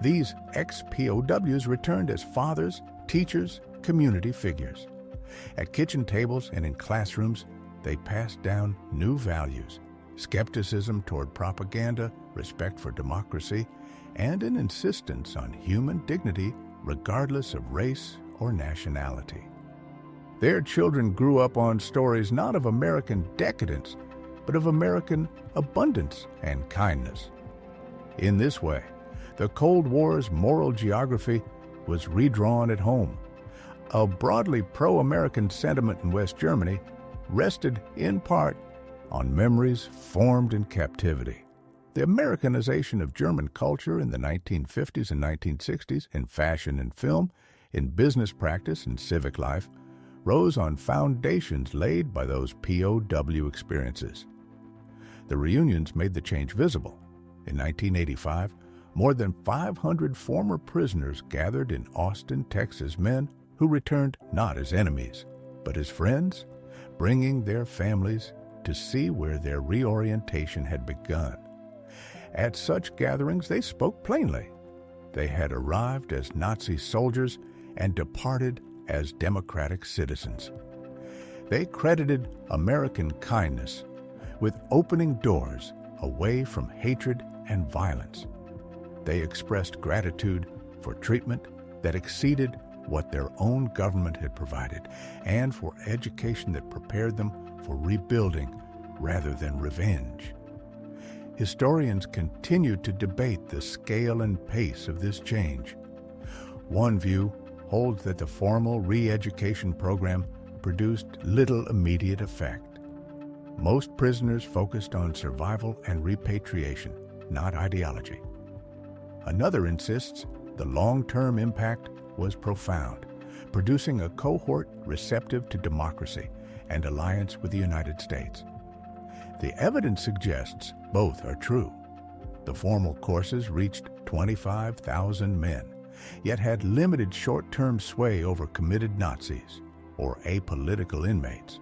These ex-POWs returned as fathers, teachers, community figures. At kitchen tables and in classrooms, they passed down new values: skepticism toward propaganda, respect for democracy, and an insistence on human dignity regardless of race or nationality. Their children grew up on stories not of American decadence, but of American abundance and kindness. In this way, the Cold War's moral geography was redrawn at home. A broadly pro-American sentiment in West Germany rested in part on memories formed in captivity. The Americanization of German culture in the 1950s and 1960s, in fashion and film, in business practice and civic life, rose on foundations laid by those POW experiences. The reunions made the change visible. In 1985, more than 500 former prisoners gathered in Austin, Texas, men who returned not as enemies, but as friends, bringing their families to see where their reorientation had begun. At such gatherings, they spoke plainly. They had arrived as Nazi soldiers and departed as democratic citizens. They credited American kindness with opening doors away from hatred and violence. They expressed gratitude for treatment that exceeded what their own government had provided, and for education that prepared them for rebuilding rather than revenge. Historians continue to debate the scale and pace of this change. One view holds that the formal re-education program produced little immediate effect. Most prisoners focused on survival and repatriation, not ideology. Another insists the long-term impact was profound, producing a cohort receptive to democracy and alliance with the United States. The evidence suggests both are true. The formal courses reached 25,000 men, yet had limited short-term sway over committed Nazis or apolitical inmates.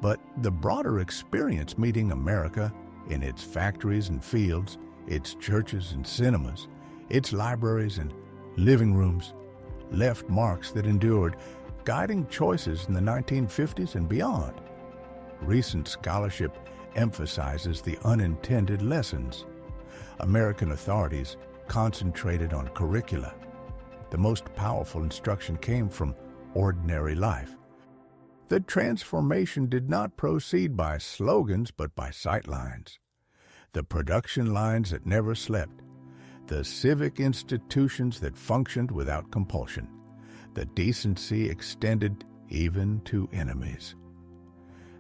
But the broader experience meeting America in its factories and fields, its churches and cinemas, its libraries and living rooms, left marks that endured, guiding choices in the 1950s and beyond. Recent scholarship emphasizes the unintended lessons. American authorities concentrated on curricula. The most powerful instruction came from ordinary life. The transformation did not proceed by slogans but by sightlines. The production lines that never slept, the civic institutions that functioned without compulsion, the decency extended even to enemies.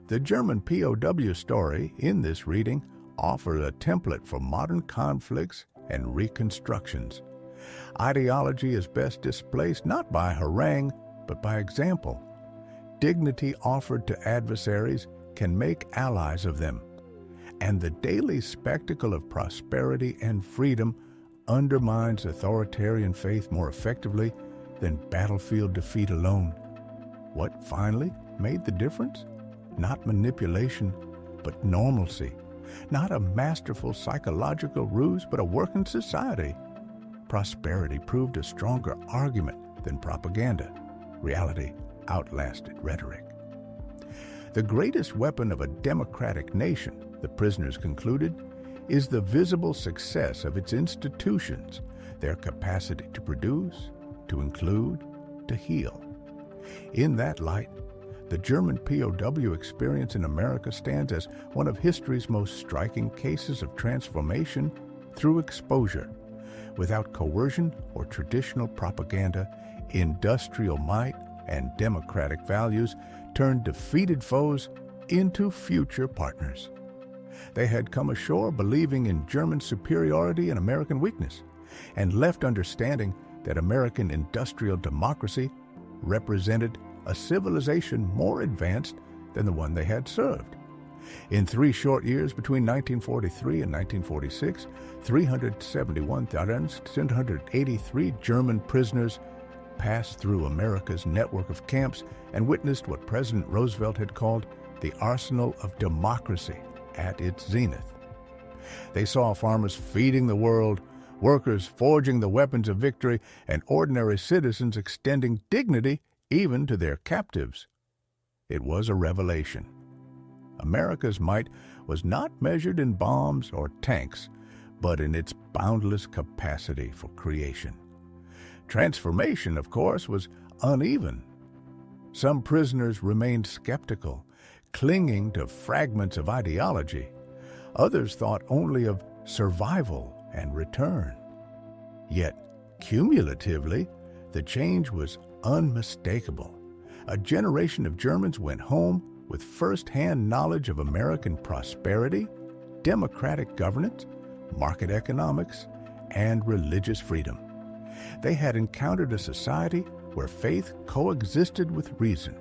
The German POW story in this reading offers a template for modern conflicts and reconstructions. Ideology is best displaced not by harangue, but by example. Dignity offered to adversaries can make allies of them, and the daily spectacle of prosperity and freedom undermines authoritarian faith more effectively than battlefield defeat alone. What finally made the difference? Not manipulation, but normalcy. Not a masterful psychological ruse, but a working society. Prosperity proved a stronger argument than propaganda. Reality outlasted rhetoric. The greatest weapon of a democratic nation, the prisoners concluded, is the visible success of its institutions, their capacity to produce, to include, to heal. In that light, the German POW experience in America stands as one of history's most striking cases of transformation through exposure. Without coercion or traditional propaganda, industrial might and democratic values turned defeated foes into future partners. They had come ashore believing in German superiority and American weakness, and left understanding that American industrial democracy represented a civilization more advanced than the one they had served. In 3 short years between 1943 and 1946, 371,783 German prisoners passed through America's network of camps and witnessed what President Roosevelt had called the arsenal of democracy at its zenith. They saw farmers feeding the world, workers forging the weapons of victory, and ordinary citizens extending dignity even to their captives. It was a revelation. America's might was not measured in bombs or tanks, but in its boundless capacity for creation. Transformation, of course, was uneven. Some prisoners remained skeptical, clinging to fragments of ideology. Others thought only of survival and return. Yet, cumulatively, the change was unmistakable. A generation of Germans went home with first-hand knowledge of American prosperity, democratic governance, market economics, and religious freedom. They had encountered a society where faith coexisted with reason,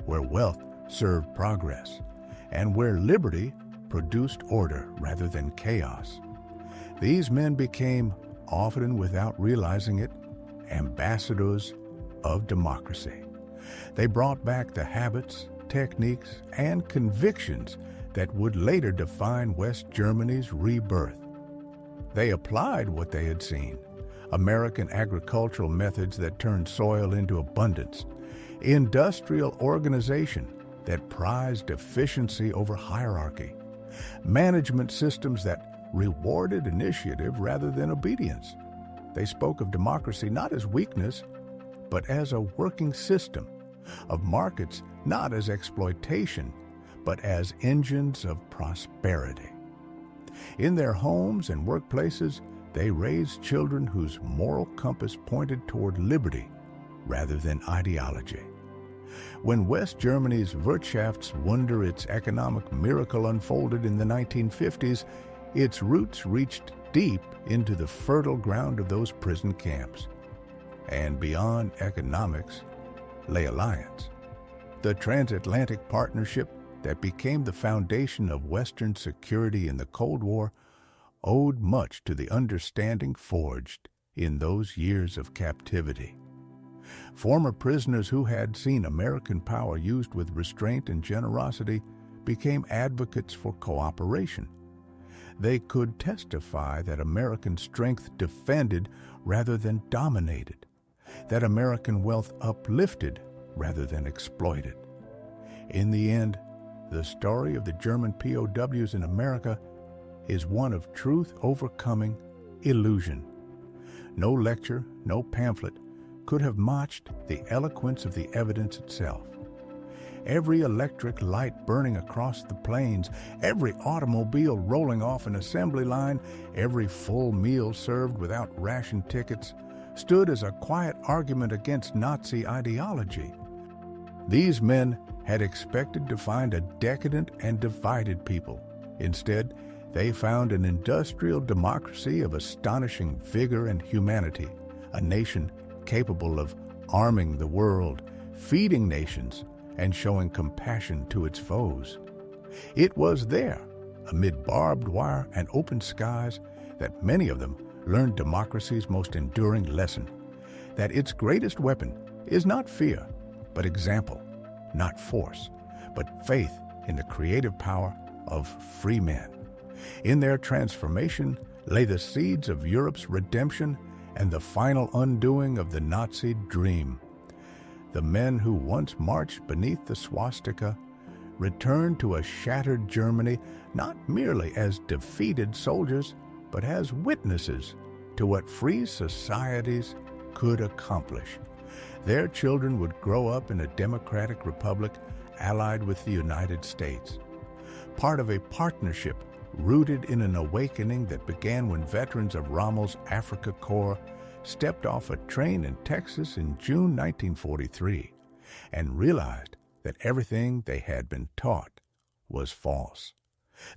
where wealth served progress, and where liberty produced order rather than chaos. These men became, often without realizing it, ambassadors of democracy. They brought back the habits, techniques, and convictions that would later define West Germany's rebirth. They applied what they had seen: American agricultural methods that turned soil into abundance, industrial organization that prized efficiency over hierarchy, management systems that rewarded initiative rather than obedience. They spoke of democracy not as weakness, but as a working system, of markets not as exploitation, but as engines of prosperity. In their homes and workplaces, they raised children whose moral compass pointed toward liberty rather than ideology. When West Germany's Wirtschaftswunder, its economic miracle, unfolded in the 1950s, its roots reached deep into the fertile ground of those prison camps. And beyond economics lay alliance. The transatlantic partnership that became the foundation of Western security in the Cold War owed much to the understanding forged in those years of captivity. Former prisoners who had seen American power used with restraint and generosity became advocates for cooperation. They could testify that American strength defended rather than dominated, that American wealth uplifted rather than exploited. In the end, the story of the German POWs in America is one of truth overcoming illusion. No lecture, no pamphlet could have matched the eloquence of the evidence itself. Every electric light burning across the plains, every automobile rolling off an assembly line, every full meal served without ration tickets, stood as a quiet argument against Nazi ideology. These men had expected to find a decadent and divided people. Instead, they found an industrial democracy of astonishing vigor and humanity, a nation capable of arming the world, feeding nations, and showing compassion to its foes. It was there, amid barbed wire and open skies, that many of them learned democracy's most enduring lesson, that its greatest weapon is not fear, but example, not force, but faith in the creative power of free men. In their transformation lay the seeds of Europe's redemption and the final undoing of the Nazi dream. The men who once marched beneath the swastika returned to a shattered Germany not merely as defeated soldiers, but as witnesses to what free societies could accomplish. Their children would grow up in a democratic republic allied with the United States, part of a partnership rooted in an awakening that began when veterans of Rommel's Africa Corps stepped off a train in Texas in June 1943 and realized that everything they had been taught was false.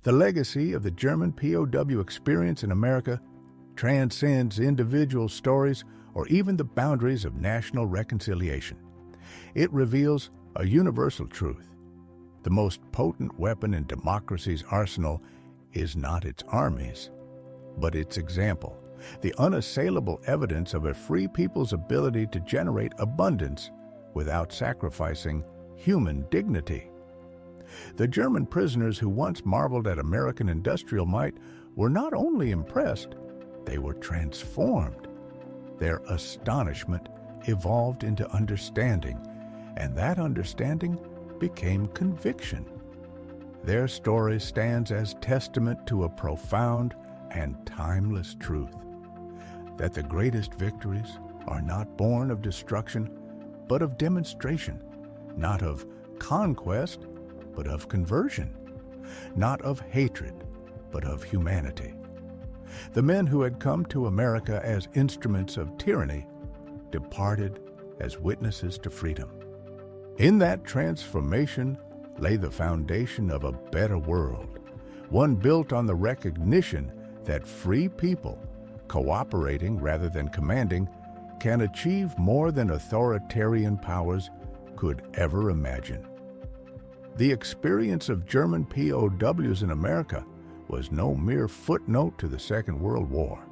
The legacy of the German POW experience in America transcends individual stories or even the boundaries of national reconciliation. It reveals a universal truth. The most potent weapon in democracy's arsenal is not its armies, but its example, the unassailable evidence of a free people's ability to generate abundance without sacrificing human dignity. The German prisoners who once marveled at American industrial might were not only impressed, they were transformed. Their astonishment evolved into understanding, and that understanding became conviction. Their story stands as testament to a profound and timeless truth, that the greatest victories are not born of destruction, but of demonstration, not of conquest, but of conversion, not of hatred, but of humanity. The men who had come to America as instruments of tyranny departed as witnesses to freedom. In that transformation lay the foundation of a better world, one built on the recognition that free people, cooperating rather than commanding, can achieve more than authoritarian powers could ever imagine. The experience of German POWs in America was no mere footnote to the Second World War.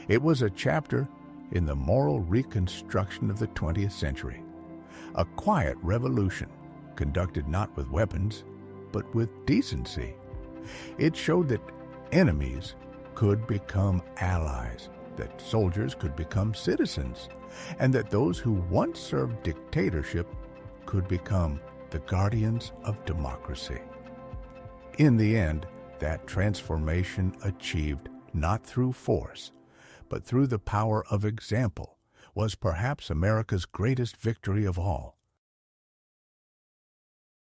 It was a chapter in the moral reconstruction of the 20th century, a quiet revolution conducted not with weapons, but with decency. It showed that enemies could become allies, that soldiers could become citizens, and that those who once served dictatorship could become the guardians of democracy. In the end, that transformation achieved not through force, but through the power of example, was perhaps America's greatest victory of all.